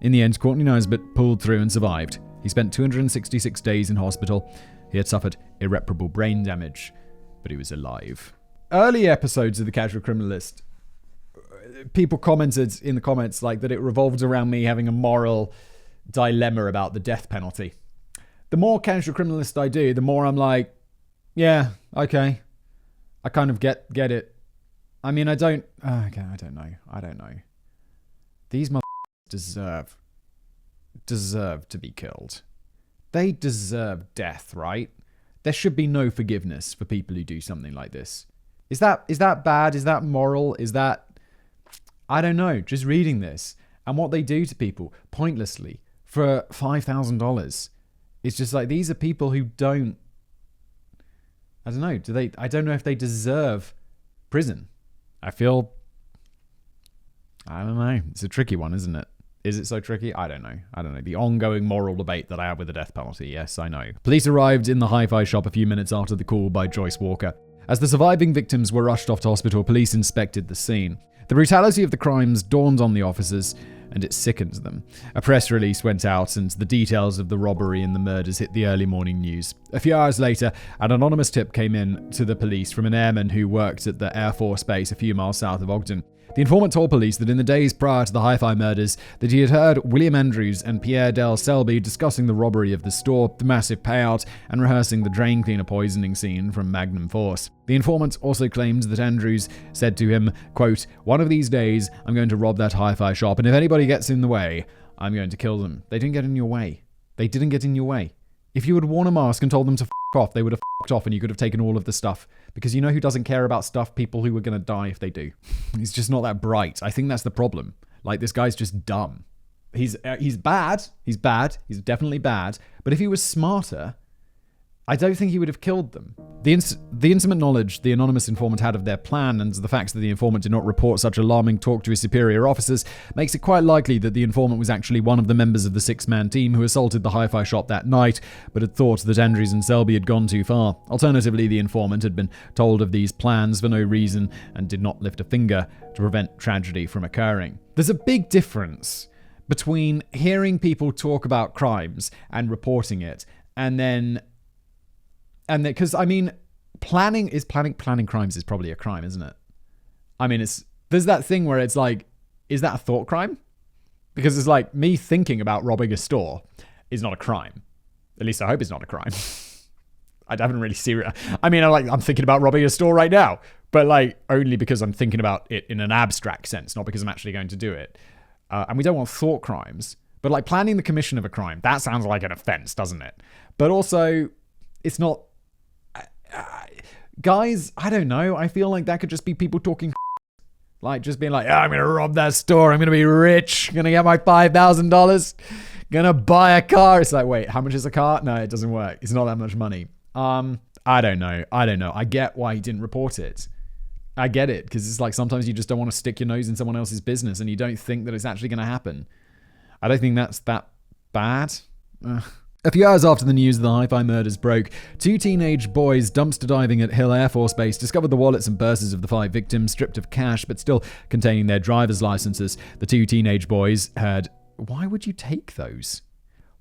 In the end, Courtney Nesbitt pulled through and survived. He spent 266 days in hospital. He had suffered irreparable brain damage, but he was alive. Early episodes of The Casual Criminalist, people commented in the comments like that it revolved around me having a moral dilemma about the death penalty. The more Casual Criminalist I do, the more I'm like, yeah, okay. I kind of get it. I mean, I don't know. These motherfuckers deserve to be killed. They deserve death, right? There should be no forgiveness for people who do something like this. Is that bad? Is that moral? Is that... I don't know. Just reading this and what they do to people pointlessly for $5,000. It's just like, these are people who don't... I don't know. I don't know if they deserve prison. I don't know. It's a tricky one, isn't it? Is it so tricky? I don't know. The ongoing moral debate that I have with the death penalty. Yes, I know. Police arrived in the hi-fi shop a few minutes after the call by Joyce Walker. As the surviving victims were rushed off to hospital, police inspected the scene. The brutality of the crimes dawned on the officers, and it sickened them. A press release went out, and the details of the robbery and the murders hit the early morning news. A few hours later, an anonymous tip came in to the police from an airman who worked at the Air Force Base a few miles south of Ogden. The informant told police that in the days prior to the hi-fi murders, that he had heard William Andrews and Pierre Del Selby discussing the robbery of the store, the massive payout, and rehearsing the drain cleaner poisoning scene from Magnum Force. The informant also claimed that Andrews said to him, quote, "One of these days, I'm going to rob that hi-fi shop, and if anybody gets in the way, I'm going to kill them." They didn't get in your way. If you had worn a mask and told them to f*** off, they would have f***ed off and you could have taken all of the stuff. Because you know who doesn't care about stuff? People who are going to die if they do. He's just not that bright. I think that's the problem. Like, this guy's just dumb. He's bad. He's bad. He's definitely bad. But if he was smarter, I don't think he would have killed them. The intimate knowledge the anonymous informant had of their plan and the fact that the informant did not report such alarming talk to his superior officers makes it quite likely that the informant was actually one of the members of the 6-man team who assaulted the hi-fi shop that night, but had thought that Andrews and Selby had gone too far. Alternatively, the informant had been told of these plans for no reason and did not lift a finger to prevent tragedy from occurring. There's a big difference between hearing people talk about crimes and reporting it, and because, I mean, planning crimes is probably a crime, isn't it? I mean, there's that thing where it's like, is that a thought crime? Because it's like, me thinking about robbing a store is not a crime. At least I hope it's not a crime. I haven't really serious. I mean, I'm thinking about robbing a store right now, but like only because I'm thinking about it in an abstract sense, not because I'm actually going to do it. And we don't want thought crimes, but like planning the commission of a crime, that sounds like an offense, doesn't it? But also, it's not. Guys, I don't know. I feel like that could just be people talking like just being like, I'm going to rob that store. I'm going to be rich. I'm going to get my $5,000. Going to buy a car. It's like, wait, how much is a car? No, it doesn't work. It's not that much money. I don't know. I get why he didn't report it. I get it, because it's like sometimes you just don't want to stick your nose in someone else's business and you don't think that it's actually going to happen. I don't think that's that bad. A few hours after the news of the hi-fi murders broke, 2 teenage boys dumpster diving at Hill Air Force Base discovered the wallets and purses of the 5 victims, stripped of cash but still containing their driver's licenses. The 2 teenage boys had... Why would you take those?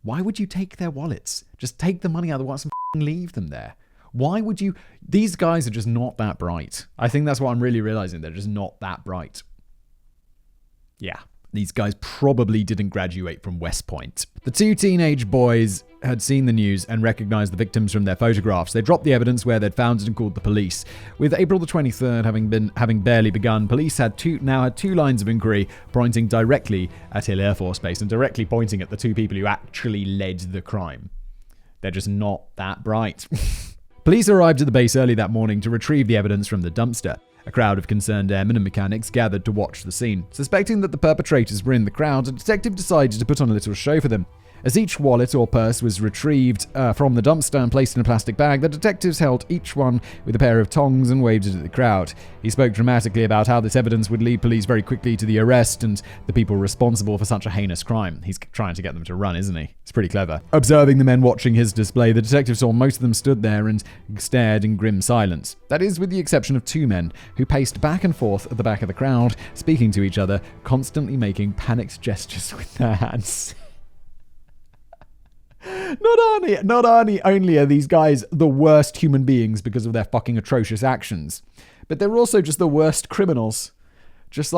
Why would you take their wallets? Just take the money out of the wallets and leave them there. Why would you... These guys are just not that bright. I think that's what I'm really realizing. They're just not that bright. Yeah. These guys probably didn't graduate from West Point. The two teenage boys had seen the news and recognized the victims from their photographs. They dropped the evidence where they'd found it and called the police. With April the 23rd having barely begun, police now had two lines of inquiry pointing directly at Hill Air Force Base and directly pointing at the two people who actually led the crime. They're just not that bright. Police arrived at the base early that morning to retrieve the evidence from the dumpster. A crowd of concerned airmen and mechanics gathered to watch the scene. Suspecting that the perpetrators were in the crowd, a detective decided to put on a little show for them. As each wallet or purse was retrieved from the dumpster and placed in a plastic bag, the detectives held each one with a pair of tongs and waved it at the crowd. He spoke dramatically about how this evidence would lead police very quickly to the arrest and the people responsible for such a heinous crime. He's trying to get them to run, isn't he? It's pretty clever. Observing the men watching his display, the detective saw most of them stood there and stared in grim silence. That is, with the exception of two men who paced back and forth at the back of the crowd, speaking to each other, constantly making panicked gestures with their hands. Not only are these guys the worst human beings because of their fucking atrocious actions, but they're also just the worst criminals. Just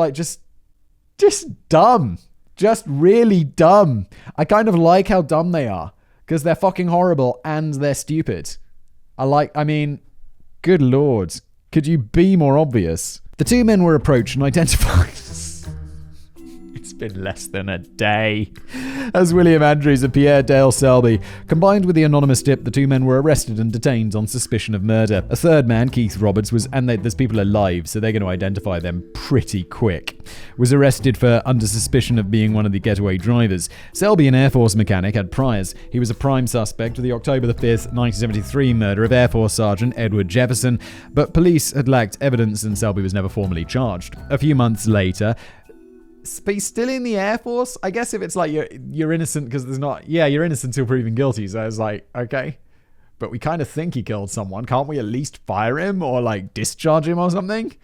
dumb. Just really dumb. I kind of like how dumb they are because they're fucking horrible and they're stupid. Good lord. Could you be more obvious? The two men were approached and identified. It's been less than a day. As William Andrews and Pierre Dale Selby. Combined with the anonymous tip, the two men were arrested and detained on suspicion of murder. A third man, Keith Roberts, there's people alive, so they're going to identify them pretty quick, was arrested for under suspicion of being one of the getaway drivers. Selby, an Air Force mechanic, had priors. He was a prime suspect of the October the 5th, 1973 murder of Air Force Sergeant Edward Jefferson, but police had lacked evidence and Selby was never formally charged. A few months later, but he's still in the Air Force? I guess if it's like you're innocent because there's not... Yeah, you're innocent until proven guilty. So I was like, okay. But we kind of think he killed someone. Can't we at least fire him or like discharge him or something?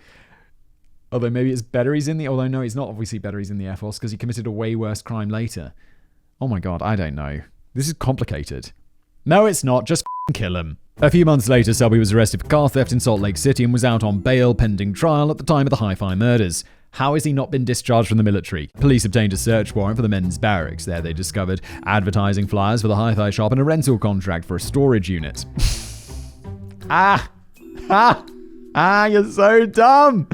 Although maybe it's better he's in the... Although no, it's not obviously better he's in the Air Force because he committed a way worse crime later. Oh my God, I don't know. This is complicated. No, it's not. Just kill him. A few months later, Selby was arrested for car theft in Salt Lake City and was out on bail pending trial at the time of the Hi-Fi murders. How has he not been discharged from the military? Police obtained a search warrant for the men's barracks. There they discovered advertising flyers for the hi-fi shop and a rental contract for a storage unit. You're so dumb.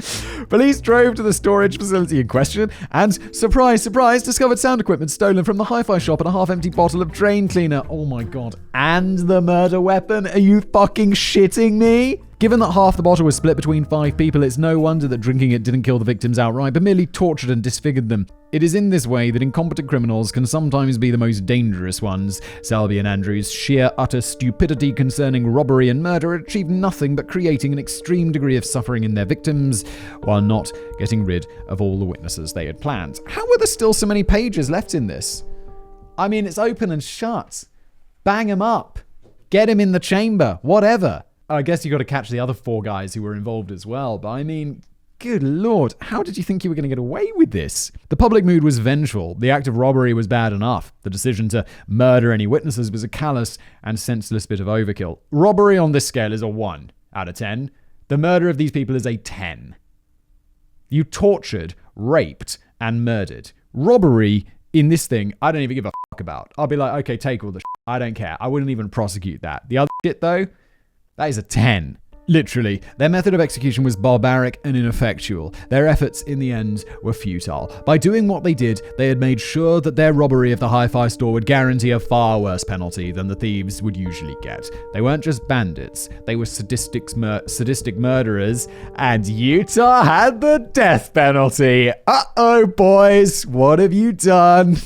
Police drove to the storage facility in question and, surprise, surprise, discovered sound equipment stolen from the hi-fi shop and a half-empty bottle of drain cleaner. Oh my God. And the murder weapon? Are you fucking shitting me? Given that half the bottle was split between 5 people, it's no wonder that drinking it didn't kill the victims outright, but merely tortured and disfigured them. It is in this way that incompetent criminals can sometimes be the most dangerous ones. Selby and Andrews' sheer utter stupidity concerning robbery and murder achieved nothing but creating an extreme degree of suffering in their victims, while not getting rid of all the witnesses they had planned. How were there still so many pages left in this? I mean, it's open and shut. Bang him up. Get him in the chamber. Whatever. I guess you got to catch the other 4 guys who were involved as well. But I mean, good lord, how did you think you were going to get away with this? The public mood was vengeful. The act of robbery was bad enough. The decision to murder any witnesses was a callous and senseless bit of overkill. Robbery on this scale is a 1 out of 10. The murder of these people is a 10. You tortured, raped, and murdered. Robbery in this thing, I don't even give a fuck about. I'll be like, okay, take all the shit. I don't care. I wouldn't even prosecute that. The other shit though, that is a 10. Literally, their method of execution was barbaric and ineffectual. Their efforts, in the end, were futile. By doing what they did, they had made sure that their robbery of the hi-fi store would guarantee a far worse penalty than the thieves would usually get. They weren't just bandits, they were sadistic murderers, and Utah had the death penalty. Uh-oh, boys, what have you done?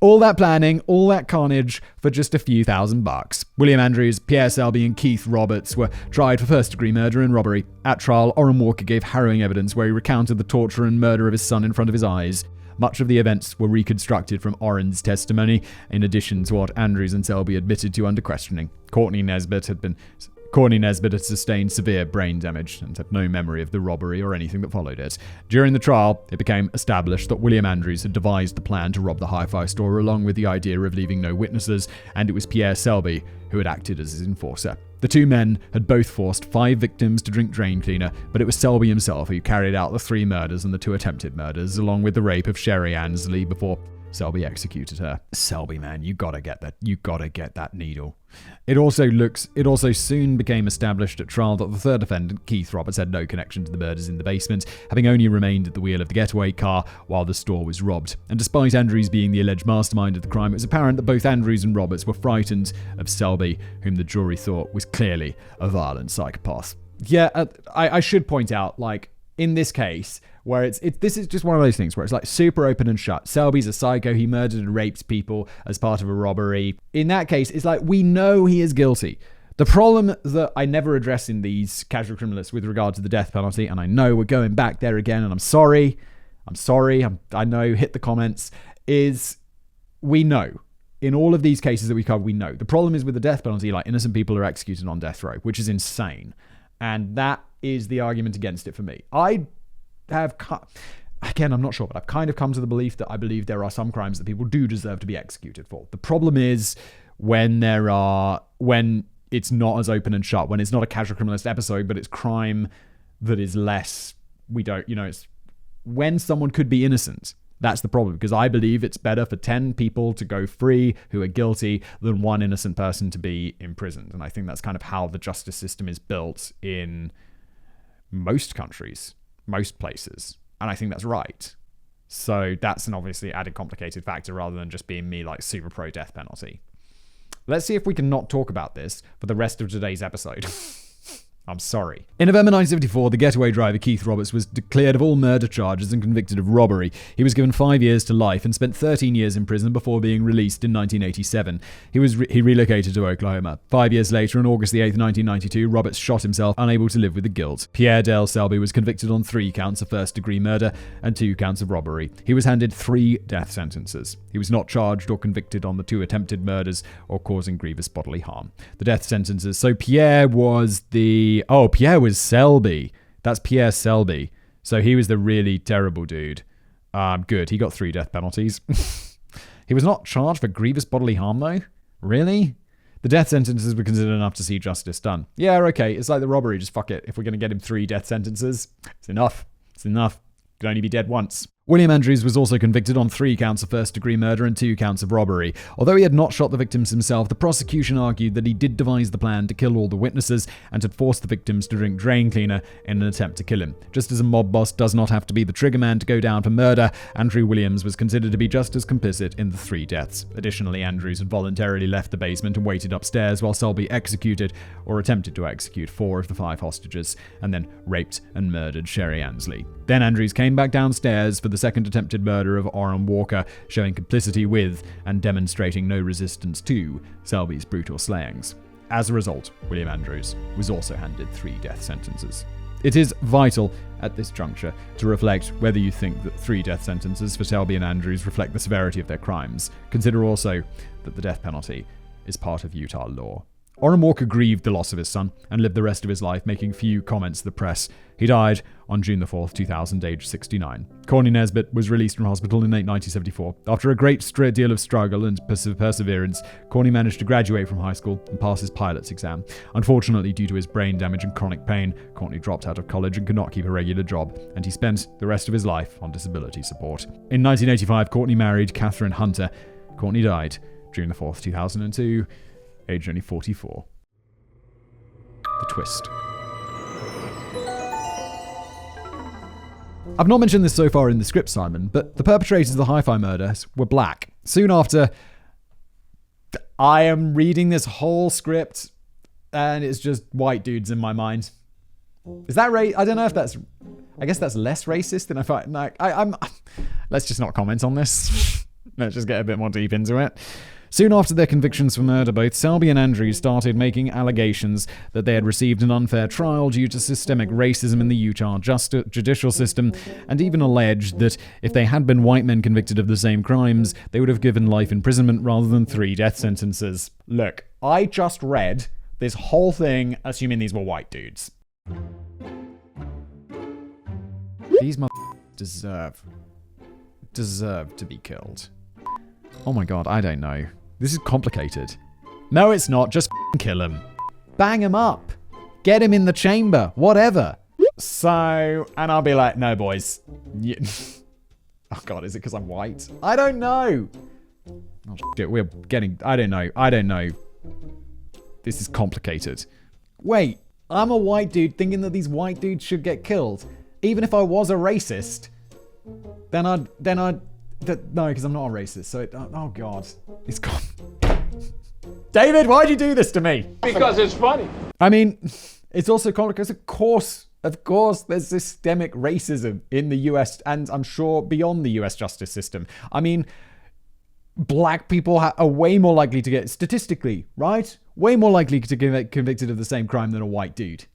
All that planning, all that carnage for just a few $1,000. William Andrews, Pierre Selby, and Keith Roberts were tried for first-degree murder and robbery. At trial, Orrin Walker gave harrowing evidence where he recounted the torture and murder of his son in front of his eyes. Much of the events were reconstructed from Orrin's testimony, in addition to what Andrews and Selby admitted to under questioning. Courtney Nesbitt had been Courtney Nesbitt had sustained severe brain damage and had no memory of the robbery or anything that followed it. During the trial, it became established that William Andrews had devised the plan to rob the hi-fi store along with the idea of leaving no witnesses, and it was Pierre Selby who had acted as his enforcer. The two men had both forced 5 victims to drink drain cleaner, but it was Selby himself who carried out the 3 murders and the 2 attempted murders, along with the rape of Sherry Ansley before Selby executed her. Selby, man, you gotta get that. You gotta get that needle. It also soon became established at trial that the third defendant, Keith Roberts, had no connection to the murders in the basement, having only remained at the wheel of the getaway car while the store was robbed. And despite Andrews being the alleged mastermind of the crime, it was apparent that both Andrews and Roberts were frightened of Selby, whom the jury thought was clearly a violent psychopath. Yeah, I should point out, like, in this case, where this is just one of those things where it's like super open and shut. Selby's a psycho. He murdered and raped people as part of a robbery. In that case, it's like we know he is guilty. The problem that I never address in these casual criminalists with regard to the death penalty, and I know we're going back there again, and I'm sorry. I know, hit the comments, is we know. In all of these cases that we cover, we know. The problem is with the death penalty, like innocent people are executed on death row, which is insane. And that is the argument against it for me. Again, I'm not sure, but I've kind of come to the belief that I believe there are some crimes that people do deserve to be executed for. The problem is when it's not as open and shut, when it's not a casual criminalist episode, but it's crime that is less, it's when someone could be innocent. That's the problem, because I believe it's better for 10 people to go free who are guilty than 1 innocent person to be imprisoned. And I think that's kind of how the justice system is built in most countries, most places. And I think that's right. So that's an obviously added complicated factor rather than just being me like super pro death penalty. Let's see if we can not talk about this for the rest of today's episode. I'm sorry. In November 1974, the getaway driver Keith Roberts was declared of all murder charges and convicted of robbery. He was given 5 years to life and spent 13 years in prison before being released in 1987. He relocated to Oklahoma. 5 years later, on August 8, 1992, Roberts shot himself, unable to live with the guilt. Pierre Dale Selby was convicted on 3 counts of first-degree murder and 2 counts of robbery. He was handed 3 death sentences. He was not charged or convicted on the 2 attempted murders or causing grievous bodily harm. The death sentences. So Pierre was Pierre was Selby. That's Pierre Selby. So he was the really terrible dude. Good. He got 3 death penalties. He was not charged for grievous bodily harm, though? Really? The death sentences were considered enough to see justice done. Yeah, okay. It's like the robbery. Just fuck it. If we're going to get him 3 death sentences, it's enough. It's enough. He can only be dead once. William Andrews was also convicted on 3 counts of first-degree murder and 2 counts of robbery. Although he had not shot the victims himself, the prosecution argued that he did devise the plan to kill all the witnesses and had forced the victims to drink drain cleaner in an attempt to kill him. Just as a mob boss does not have to be the triggerman to go down for murder, Andrew Williams was considered to be just as complicit in the 3 deaths. Additionally, Andrews had voluntarily left the basement and waited upstairs while Selby executed or attempted to execute 4 of the 5 hostages, and then raped and murdered Sherry Ansley. Then Andrews came back downstairs for the second attempted murder of Orrin Walker, showing complicity with and demonstrating no resistance to Selby's brutal slayings. As a result, William Andrews was also handed 3 death sentences. It is vital at this juncture to reflect whether you think that 3 death sentences for Selby and Andrews reflect the severity of their crimes. Consider also that the death penalty is part of Utah law. Orrin Walker grieved the loss of his son and lived the rest of his life making few comments to the press. He died on June 4th, 2000, aged 69. Courtney Nesbitt was released from hospital in late 1974. After a great deal of struggle and perseverance, Courtney managed to graduate from high school and pass his pilot's exam. Unfortunately, due to his brain damage and chronic pain, Courtney dropped out of college and could not keep a regular job, and he spent the rest of his life on disability support. In 1985, Courtney married Catherine Hunter. Courtney died June 4th, 2002. Age only 44. The twist. I've not mentioned this so far in the script, Simon, but the perpetrators of the hi-fi murders were black. Soon after, I am reading this whole script, and it's just white dudes in my mind. Is that right? I don't know if that's... I guess that's less racist than if I'm... Let's just not comment on this. Let's just get a bit more deep into it. Soon after their convictions for murder, both Selby and Andrews started making allegations that they had received an unfair trial due to systemic racism in the Utah judicial system, and even alleged that if they had been white men convicted of the same crimes, they would have given life imprisonment rather than 3 death sentences. Look, I just read this whole thing assuming these were white dudes. These deserve to be killed. Oh my god, I don't know. This is complicated. No, it's not. Just kill him. Bang him up. Get him in the chamber. Whatever. So, and I'll be like, no, boys. Oh god, is it because I'm white? I don't know. Oh shit, we're getting... I don't know. This is complicated. Wait, I'm a white dude thinking that these white dudes should get killed. Even if I was a racist, then I'd no, because I'm not a racist. So, oh god, it's gone. David, why'd you do this to me? Because it's funny. I mean, it's also complicated. Of course, there's systemic racism in the US, and I'm sure beyond the US justice system. I mean, black people are way more likely to get, statistically, right? Way more likely to get convicted of the same crime than a white dude,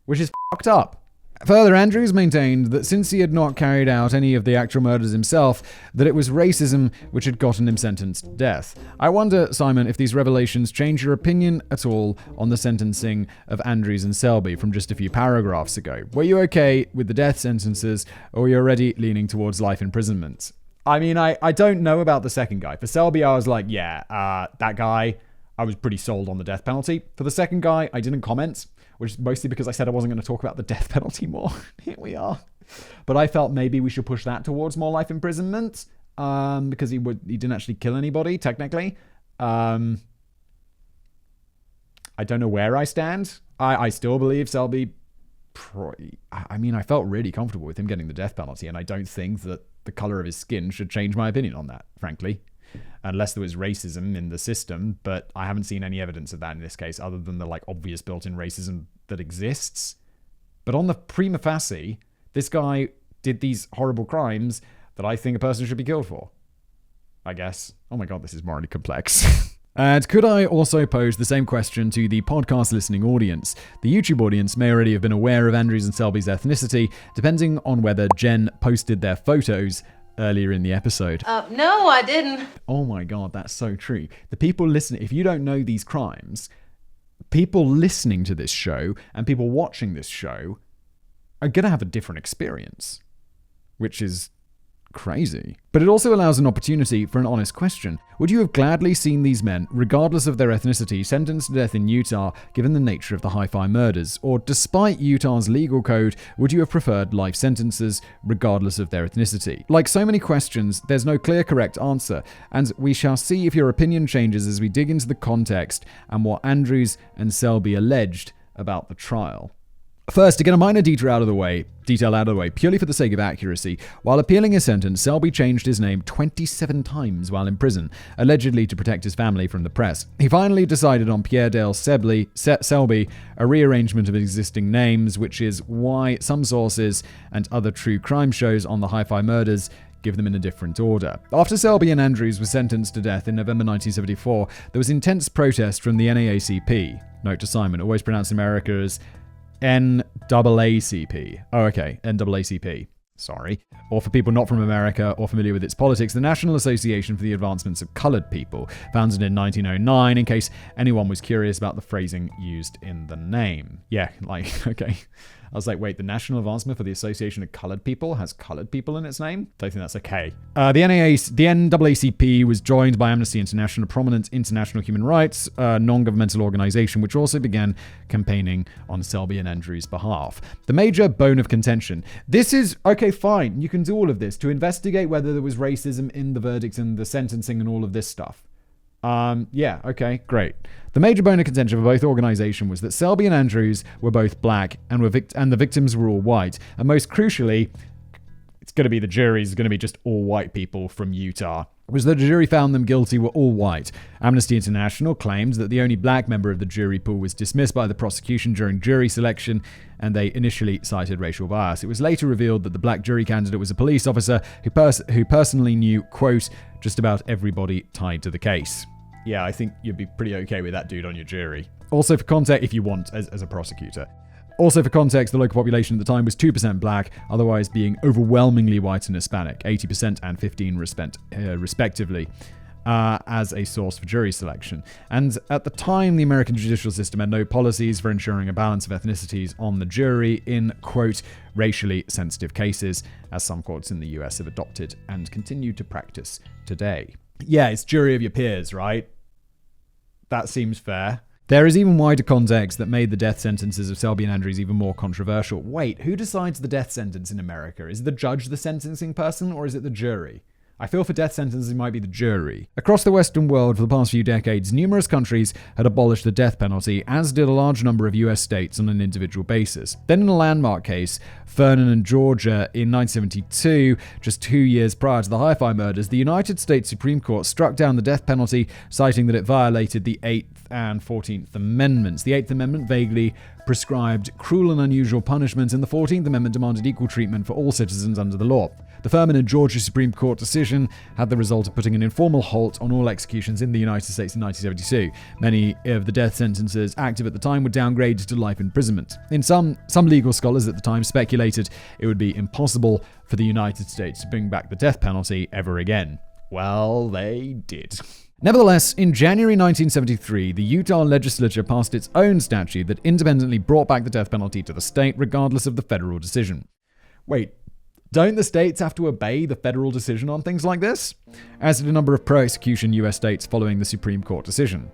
which is fucked up. Further, Andrews maintained that since he had not carried out any of the actual murders himself, that it was racism which had gotten him sentenced to death. I wonder, Simon, if these revelations change your opinion at all on the sentencing of Andrews and Selby from just a few paragraphs ago. Were you okay with the death sentences, or were you already leaning towards life imprisonment? I mean, I don't know about the second guy. For Selby, I was like, yeah, that guy, I was pretty sold on the death penalty. For the second guy, I didn't comment, which is mostly because I said I wasn't going to talk about the death penalty more. Here we are. But I felt maybe we should push that towards more life imprisonment, because he didn't actually kill anybody, technically. I don't know where I stand. I still believe Selby... I mean, I felt really comfortable with him getting the death penalty, and I don't think that the color of his skin should change my opinion on that, frankly. Unless there was racism in the system, but I haven't seen any evidence of that in this case, other than the obvious built-in racism that exists. But on the prima facie, this guy did these horrible crimes that I think a person should be killed for. I guess. Oh my god, this is morally complex. And could I also pose the same question to the podcast listening audience? The YouTube audience may already have been aware of Andrews and Selby's ethnicity, depending on whether Jen posted their photos earlier in the episode. No, I didn't. Oh my god, that's so true. The people listening, if you don't know these crimes, people listening to this show and people watching this show are going to have a different experience, which is crazy. But it also allows an opportunity for an honest question. Would you have gladly seen these men, regardless of their ethnicity, sentenced to death in Utah, given the nature of the hi-fi murders? Or despite Utah's legal code, would you have preferred life sentences, regardless of their ethnicity? Like so many questions, there's no clear correct answer, and we shall see if your opinion changes as we dig into the context and what Andrews and Selby alleged about the trial. First, to get a minor detail out of the way, purely for the sake of accuracy, while appealing his sentence, Selby changed his name 27 times while in prison, allegedly to protect his family from the press. He finally decided on Pierre Dale Selby, a rearrangement of existing names, which is why some sources and other true crime shows on the hi-fi murders give them in a different order. After Selby and Andrews were sentenced to death in November 1974, there was intense protest from the NAACP. Note to Simon, always pronounced in America as NAACP. Oh, okay. NAACP. Sorry. Or for people not from America or familiar with its politics, the National Association for the Advancement of Colored People, founded in 1909, in case anyone was curious about the phrasing used in the name. Yeah, okay. I was like, wait, the National Advancement for the Association of Colored People has colored people in its name? Don't think that's okay. The NAACP was joined by Amnesty International, a prominent international human rights non-governmental organization, which also began campaigning on Selby and Andrews' behalf. The major bone of contention. This is, okay, fine, you can do all of this to investigate whether there was racism in the verdicts and the sentencing and all of this stuff. Yeah, okay, great. The major bone of contention for both organizations was that Selby and Andrews were both black and the victims were all white. And most crucially, it's going to be the jury's going to be just all white people from Utah. Was that the jury found them guilty were all white. Amnesty International claimed that the only black member of the jury pool was dismissed by the prosecution during jury selection, and they initially cited racial bias. It was later revealed that the black jury candidate was a police officer who personally knew, quote, just about everybody tied to the case. Yeah, I think you'd be pretty okay with that dude on your jury. Also for context, if you want, as a prosecutor. Also for context, the local population at the time was 2% black, otherwise being overwhelmingly white and Hispanic, 80% and 15% respectively. as a source for jury selection. And at the time, the American judicial system had no policies for ensuring a balance of ethnicities on the jury in, quote, racially sensitive cases, as some courts in the US have adopted and continue to practice today. Yeah, it's jury of your peers, right? That seems fair. There is even wider context that made the death sentences of Selby and Andrews even more controversial. Wait, who decides the death sentence in America? Is the judge the sentencing person, or is it the jury? I feel for death sentences it might be the jury. Across the Western world for the past few decades, numerous countries had abolished the death penalty, as did a large number of US states on an individual basis. Then in a landmark case, Vernon and Georgia in 1972, just 2 years prior to the Hi-Fi murders, the United States Supreme Court struck down the death penalty, citing that it violated the 8th and 14th Amendments. The 8th Amendment vaguely prescribed cruel and unusual punishment, and the 14th Amendment demanded equal treatment for all citizens under the law. The Vernon and Georgia Supreme Court decision had the result of putting an informal halt on all executions in the United States in 1972. Many of the death sentences active at the time were downgraded to life imprisonment. In some legal scholars at the time speculated it would be impossible for the United States to bring back the death penalty ever again. Well, they did. Nevertheless, in January 1973, the Utah legislature passed its own statute that independently brought back the death penalty to the state, regardless of the federal decision. Wait, don't the states have to obey the federal decision on things like this? As did a number of pro-execution US states following the Supreme Court decision.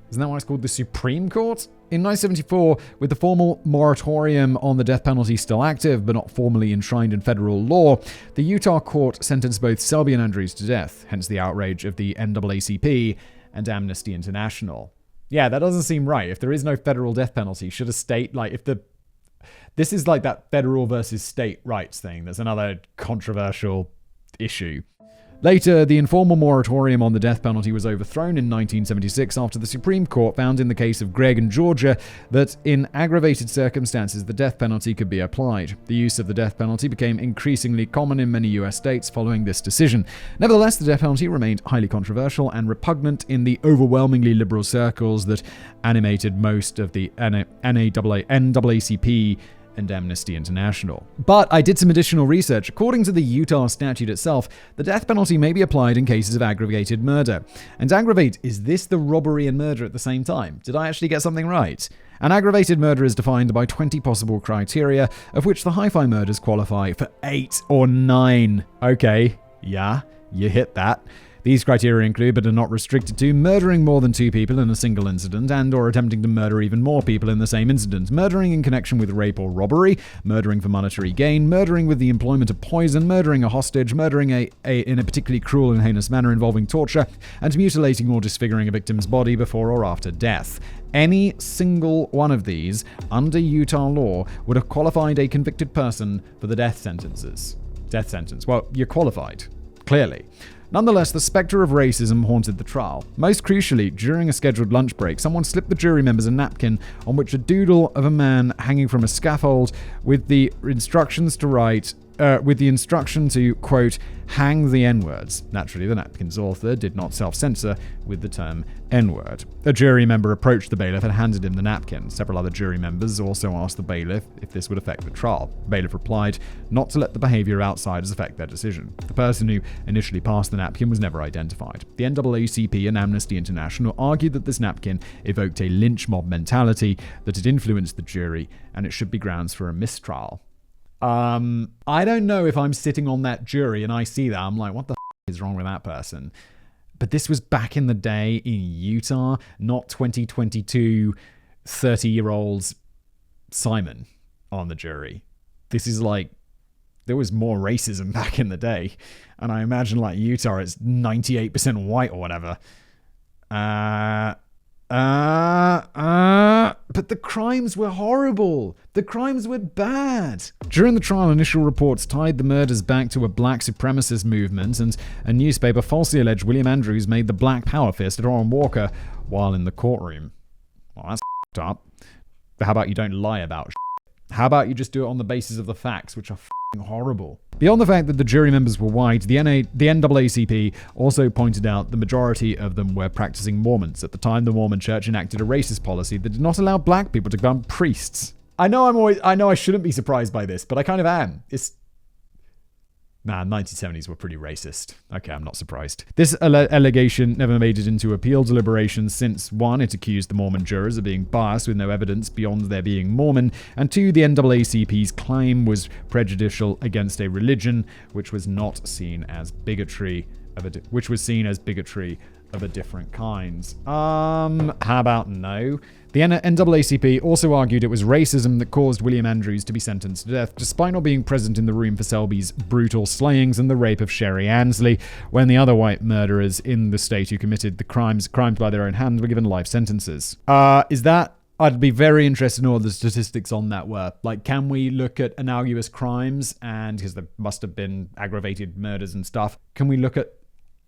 Isn't that why it's called the Supreme Court? In 1974, with the formal moratorium on the death penalty still active but not formally enshrined in federal law, the Utah court sentenced both Selby and Andrews to death, hence the outrage of the NAACP and Amnesty International. Yeah, that doesn't seem right. If there is no federal death penalty, should a state, this is like that federal versus state rights thing. There's another controversial issue. Later, the informal moratorium on the death penalty was overthrown in 1976 after the Supreme Court found in the case of Gregg and Georgia that in aggravated circumstances the death penalty could be applied. The use of the death penalty became increasingly common in many US states following this decision. Nevertheless, the death penalty remained highly controversial and repugnant in the overwhelmingly liberal circles that animated most of the NAACP and Amnesty International. But I did some additional research. According to the Utah statute itself, the death penalty may be applied in cases of aggravated murder. And aggravate, is this the robbery and murder at the same time? Did I actually get something right? An aggravated murder is defined by 20 possible criteria, of which the Hi-Fi murders qualify for 8 or 9. Okay, yeah, you hit that. These criteria include, but are not restricted to, murdering more than 2 people in a single incident and or attempting to murder even more people in the same incident, murdering in connection with rape or robbery, murdering for monetary gain, murdering with the employment of poison, murdering a hostage, murdering in a particularly cruel and heinous manner involving torture, and mutilating or disfiguring a victim's body before or after death. Any single one of these, under Utah law, would have qualified a convicted person for the death sentence. Well, you're qualified. Clearly. Nonetheless, the specter of racism haunted the trial. Most crucially, during a scheduled lunch break, someone slipped the jury members a napkin on which a doodle of a man hanging from a scaffold with the instruction to, quote, hang the N-words. Naturally, the napkin's author did not self-censor with the term N-word. A jury member approached the bailiff and handed him the napkin. Several other jury members also asked the bailiff if this would affect the trial. The bailiff replied not to let the behavior of outsiders affect their decision. The person who initially passed the napkin was never identified. The NAACP and Amnesty International argued that this napkin evoked a lynch mob mentality, that it influenced the jury, and it should be grounds for a mistrial. I don't know if I'm sitting on that jury and I see that. I'm like, what the is wrong with that person? But this was back in the day in Utah, not 2022 30-year-old Simon on the jury. This is like, there was more racism back in the day. And I imagine like Utah, it's 98% white or whatever. But the crimes were horrible. The crimes were bad. During the trial, initial reports tied the murders back to a black supremacist movement, and a newspaper falsely alleged William Andrews made the black power fist at Orrin Walker while in the courtroom. Well, that's f***ed up. But how about you don't lie about shit? How about you just do it on the basis of the facts, which are f***ing horrible? Beyond the fact that the jury members were white, the NAACP also pointed out the majority of them were practicing Mormons. At the time, the Mormon Church enacted a racist policy that did not allow black people to become priests. I know I shouldn't be surprised by this, but I kind of am. Nah, 1970s were pretty racist. Okay, I'm not surprised. This allegation never made it into appeal deliberations since, one, it accused the Mormon jurors of being biased with no evidence beyond their being Mormon, and two, the NAACP's claim was prejudicial against a religion which was not seen as bigotry of a different kind. How about no? The NAACP also argued it was racism that caused William Andrews to be sentenced to death, despite not being present in the room for Selby's brutal slayings and the rape of Sherry Ansley, when the other white murderers in the state who committed the crimes by their own hands were given life sentences. I'd be very interested in all the statistics on that were. Like, can we look at analogous crimes, and because there must have been aggravated murders and stuff, can we look at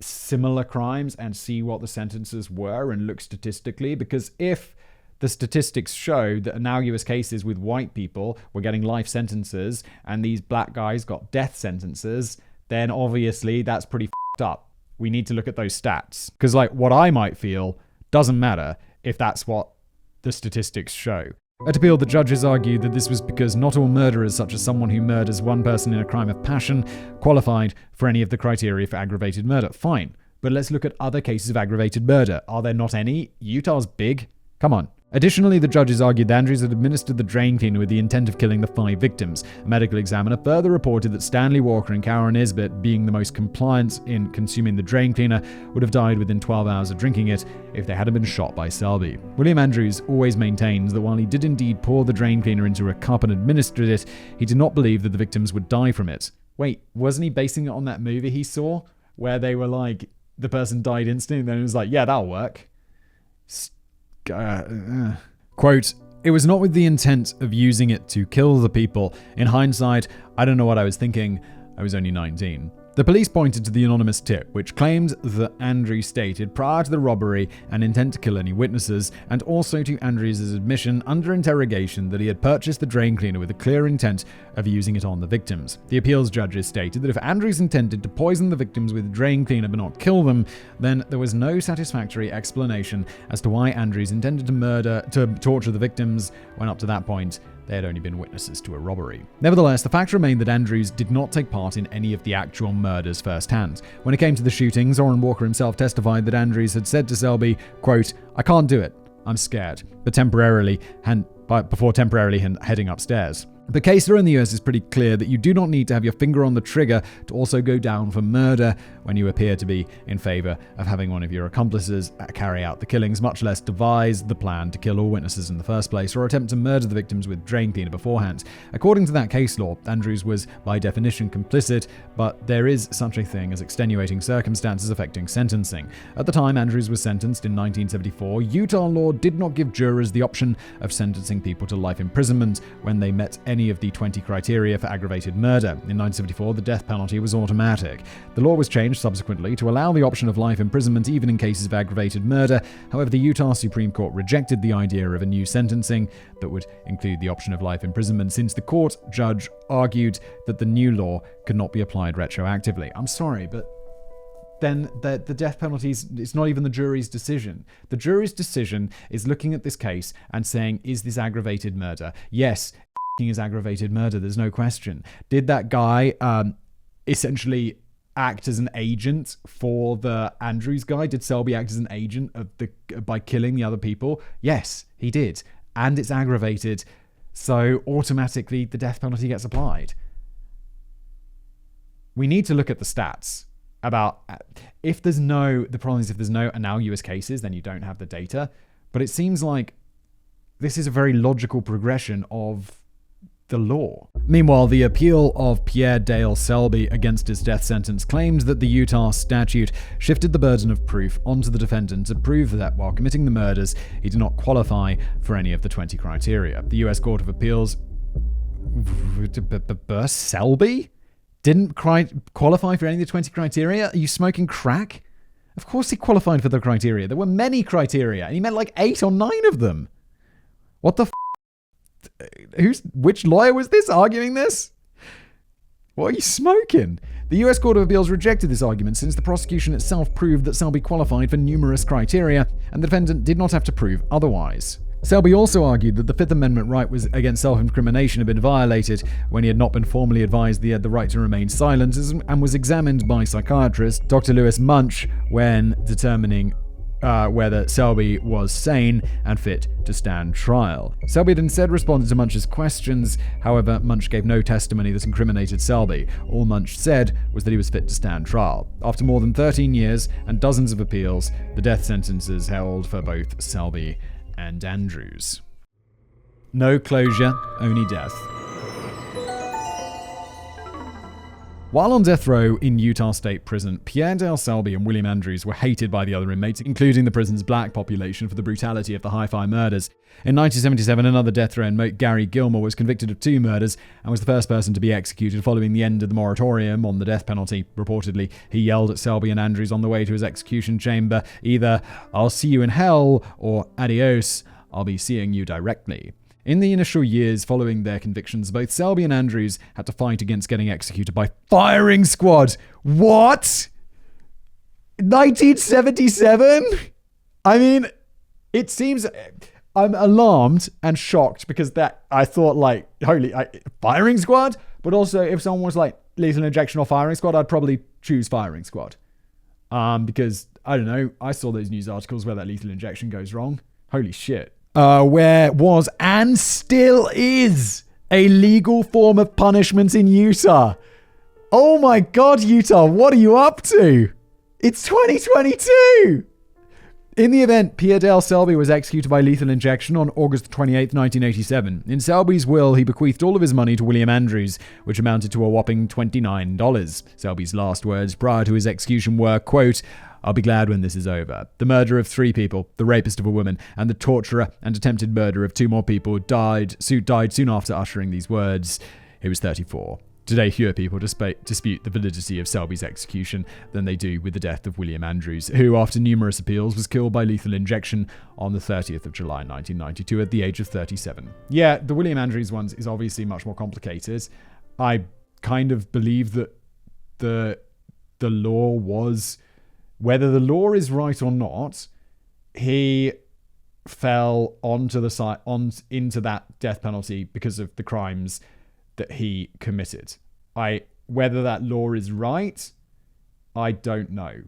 similar crimes and see what the sentences were and look statistically? Because if the statistics show that analogous cases with white people were getting life sentences and these black guys got death sentences, then obviously that's pretty f***ed up. We need to look at those stats. Because like what I might feel doesn't matter if that's what the statistics show. At appeal, the judges argued that this was because not all murderers, such as someone who murders one person in a crime of passion, qualified for any of the criteria for aggravated murder. Fine, but let's look at other cases of aggravated murder. Are there not any? Utah's big. Come on. Additionally, the judges argued that Andrews had administered the drain cleaner with the intent of killing the 5 victims. A medical examiner further reported that Stanley Walker and Karen Nisbet, being the most compliant in consuming the drain cleaner, would have died within 12 hours of drinking it if they hadn't been shot by Selby. William Andrews always maintains that while he did indeed pour the drain cleaner into a cup and administered it, he did not believe that the victims would die from it. Wait, wasn't he basing it on that movie he saw? Where they were like, the person died instantly, and then it was like, yeah, that'll work. Quote, "It was not with the intent of using it to kill the people. In hindsight, I don't know what I was thinking. I was only 19. The police pointed to the anonymous tip, which claimed that Andrews stated prior to the robbery an intent to kill any witnesses, and also to Andrews' admission under interrogation that he had purchased the drain cleaner with a clear intent of using it on the victims. The appeals judges stated that if Andrews intended to poison the victims with drain cleaner but not kill them, then there was no satisfactory explanation as to why Andrews intended to torture the victims when up to that point they had only been witnesses to a robbery. Nevertheless, the fact remained that Andrews did not take part in any of the actual murders firsthand. When it came to the shootings, Orrin Walker himself testified that Andrews had said to Selby, quote, "I can't do it. I'm scared," before temporarily heading upstairs. The case law in the US is pretty clear that you do not need to have your finger on the trigger to also go down for murder when you appear to be in favor of having one of your accomplices carry out the killings, much less devise the plan to kill all witnesses in the first place or attempt to murder the victims with drain cleaner beforehand. According to that case law, Andrews was by definition complicit, but there is such a thing as extenuating circumstances affecting sentencing. At the time Andrews was sentenced in 1974, Utah law did not give jurors the option of sentencing people to life imprisonment when they met any of the 20 criteria for aggravated murder. In 1974, the death penalty was automatic. The law was changed subsequently to allow the option of life imprisonment even in cases of aggravated murder. However, the Utah Supreme Court rejected the idea of a new sentencing that would include the option of life imprisonment, since the court judge argued that the new law could not be applied retroactively. I'm sorry, but then the death penalties, it's not even the jury's decision. The jury's decision is looking at this case and saying, is this aggravated murder? Yes, is aggravated murder, there's no question. Did that guy essentially act as an agent for the Andrews guy? Did Selby act as an agent by killing the other people? Yes, he did. And it's aggravated, so automatically the death penalty gets applied. We need to look at the stats about the problem is if there's no analogous cases, then you don't have the data. But it seems like this is a very logical progression of the law. Meanwhile, the appeal of Pierre Dale Selby against his death sentence claimed that the Utah statute shifted the burden of proof onto the defendant to prove that while committing the murders, he did not qualify for any of the 20 criteria. The U.S. Court of Appeals... Selby? Didn't qualify for any of the 20 criteria? Are you smoking crack? Of course he qualified for the criteria. There were many criteria, and he met like 8 or 9 of them. What the which lawyer was this arguing this? What are you smoking? The US Court of Appeals rejected this argument since the prosecution itself proved that Selby qualified for numerous criteria and the defendant did not have to prove otherwise. Selby also argued that the Fifth Amendment right was against self-incrimination had been violated when he had not been formally advised he had the right to remain silent, and was examined by psychiatrist Dr. Lewis Munch when determining whether Selby was sane and fit to stand trial. Selby had instead responded to Munch's questions. However, Munch gave no testimony that incriminated Selby. All Munch said was that he was fit to stand trial. After more than 13 years and dozens of appeals, the death sentences held for both Selby and Andrews. No closure, only death. While on death row in Utah State Prison, Pierre Dale Selby and William Andrews were hated by the other inmates, including the prison's black population, for the brutality of the Hi-Fi murders. In 1977, another death row inmate, Gary Gilmore, was convicted of 2 murders and was the first person to be executed following the end of the moratorium on the death penalty. Reportedly, he yelled at Selby and Andrews on the way to his execution chamber, either "I'll see you in hell" or "Adios, I'll be seeing you directly." In the initial years following their convictions, both Selby and Andrews had to fight against getting executed by firing squad. What? 1977? I mean, it seems... I'm alarmed and shocked because that I thought firing squad? But also, if someone was like lethal injection or firing squad, I'd probably choose firing squad. Because, I don't know, I saw those news articles where that lethal injection goes wrong. Holy shit. Where was and still is a legal form of punishment in Utah. Oh my God, Utah, what are you up to? It's 2022! In the event, Pierre Dale Selby was executed by lethal injection on August 28, 1987. In Selby's will, he bequeathed all of his money to William Andrews, which amounted to a whopping $29. Selby's last words prior to his execution were, quote, "I'll be glad when this is over. The murder of 3 people, the rapist of a woman, and the torturer and attempted murder of 2 more people died soon after uttering these words. He was 34. Today, fewer people dispute the validity of Selby's execution than they do with the death of William Andrews, who, after numerous appeals, was killed by lethal injection on the 30th of July, 1992, at the age of 37. Yeah, the William Andrews one is obviously much more complicated. I kind of believe that the law was... Whether the law is right or not, he fell into that death penalty because of the crimes that he committed. Whether that law is right, I don't know.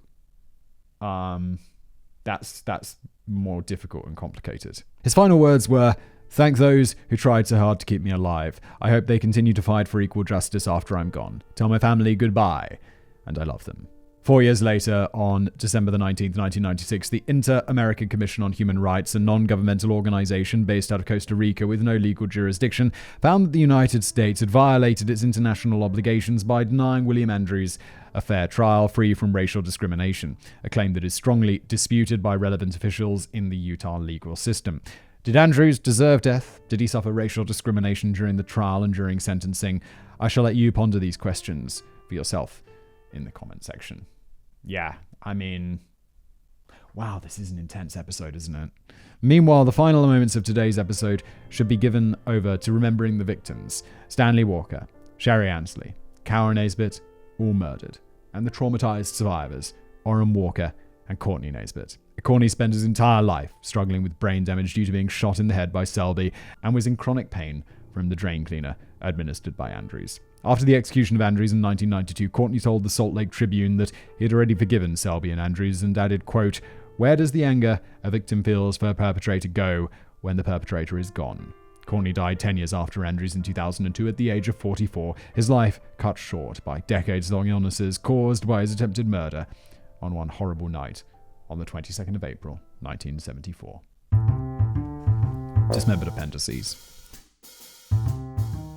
That's more difficult and complicated. His final words were, "Thank those who tried so hard to keep me alive. I hope they continue to fight for equal justice after I'm gone. Tell my family goodbye, and I love them." 4 years later, on December the 19th, 1996, the Inter-American Commission on Human Rights, a non-governmental organization based out of Costa Rica with no legal jurisdiction, found that the United States had violated its international obligations by denying William Andrews a fair trial free from racial discrimination, a claim that is strongly disputed by relevant officials in the Utah legal system. Did Andrews deserve death? Did he suffer racial discrimination during the trial and during sentencing? I shall let you ponder these questions for yourself in the comment section. Yeah, I mean, wow, this is an intense episode, isn't it? Meanwhile, the final moments of today's episode should be given over to remembering the victims. Stanley Walker, Sherry Ansley, Karen Naisbitt, all murdered. And the traumatized survivors, Orrin Walker and Courtney Naisbitt. Courtney spent his entire life struggling with brain damage due to being shot in the head by Selby and was in chronic pain from the drain cleaner administered by Andrews. After the execution of Andrews in 1992, Courtney told the Salt Lake Tribune that he had already forgiven Selby and Andrews and added, quote, "Where does the anger a victim feels for a perpetrator go when the perpetrator is gone?" Courtney died 10 years after Andrews in 2002 at the age of 44, his life cut short by decades-long illnesses caused by his attempted murder on one horrible night on the 22nd of April, 1974. Dismembered appendices.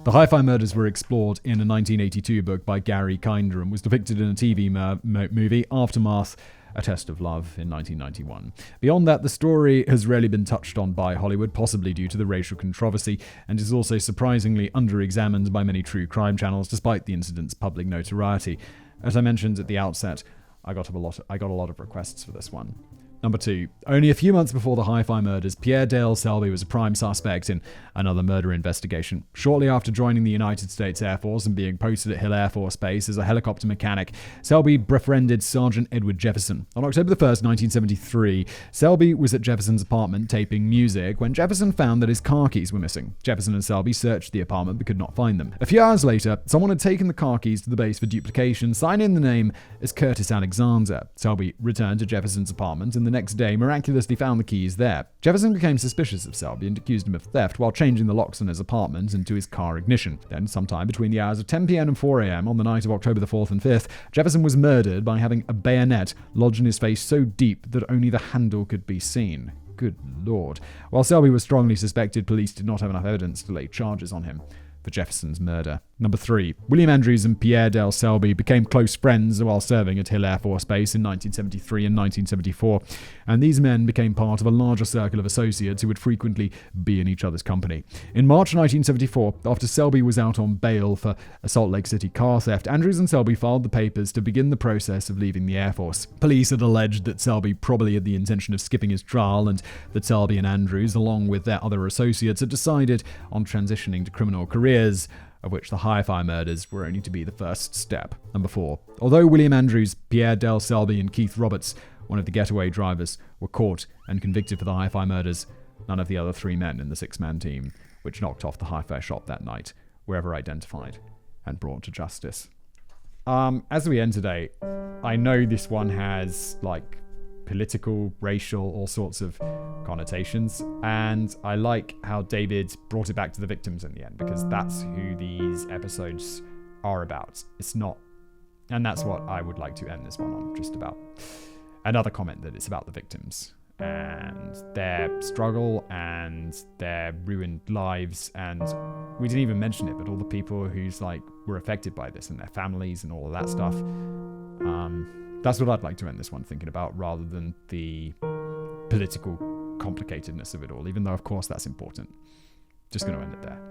The Hi-Fi murders were explored in a 1982 book by Gary Kinder and was depicted in a TV movie, Aftermath, A Test of Love, in 1991. Beyond that, the story has rarely been touched on by Hollywood, possibly due to the racial controversy, and is also surprisingly under-examined by many true crime channels, despite the incident's public notoriety. As I mentioned at the outset, I got a lot of requests for this one. Number 2. Only a few months before the Hi-Fi murders, Pierre Dale Selby was a prime suspect in another murder investigation. Shortly after joining the United States Air Force and being posted at Hill Air Force Base as a helicopter mechanic, Selby befriended Sergeant Edward Jefferson. On October 1st, 1973, Selby was at Jefferson's apartment taping music when Jefferson found that his car keys were missing. Jefferson and Selby searched the apartment but could not find them. A few hours later, someone had taken the car keys to the base for duplication, signing the name as Curtis Alexander. Selby returned to Jefferson's apartment and the next day miraculously found the keys there. Jefferson became suspicious of Selby and accused him of theft while changing the locks on his apartment and to his car ignition. Then, sometime between the hours of 10 p.m. and 4 a.m. on the night of October the 4th and 5th, Jefferson was murdered by having a bayonet lodged in his face so deep that only the handle could be seen. Good Lord. While Selby was strongly suspected, police did not have enough evidence to lay charges on him for Jefferson's murder. Number 3. William Andrews and Pierre Dale Selby became close friends while serving at Hill Air Force Base in 1973 and 1974, and these men became part of a larger circle of associates who would frequently be in each other's company. In March 1974, after Selby was out on bail for a Salt Lake City car theft, Andrews and Selby filed the papers to begin the process of leaving the Air Force. Police had alleged that Selby probably had the intention of skipping his trial, and that Selby and Andrews, along with their other associates, had decided on transitioning to criminal careers, of which the Hi-Fi murders were only to be the first step. Number 4. Although William Andrews, Pierre Dale Selby, and Keith Roberts, one of the getaway drivers, were caught and convicted for the Hi-Fi murders, none of the other 3 men in the 6-man team, which knocked off the Hi-Fi shop that night, were ever identified and brought to justice. As we end today, I know this one has, political, racial, all sorts of connotations, and I like how David brought it back to the victims in the end, because that's who these episodes are about. It's not, and that's what I would like to end this one on, just about another comment that it's about the victims and their struggle and their ruined lives, and we didn't even mention it, but all the people who's were affected by this and their families and all of that stuff. That's what I'd like to end this one thinking about, rather than the political complicatedness of it all, even though, of course, that's important. Just going to end it there.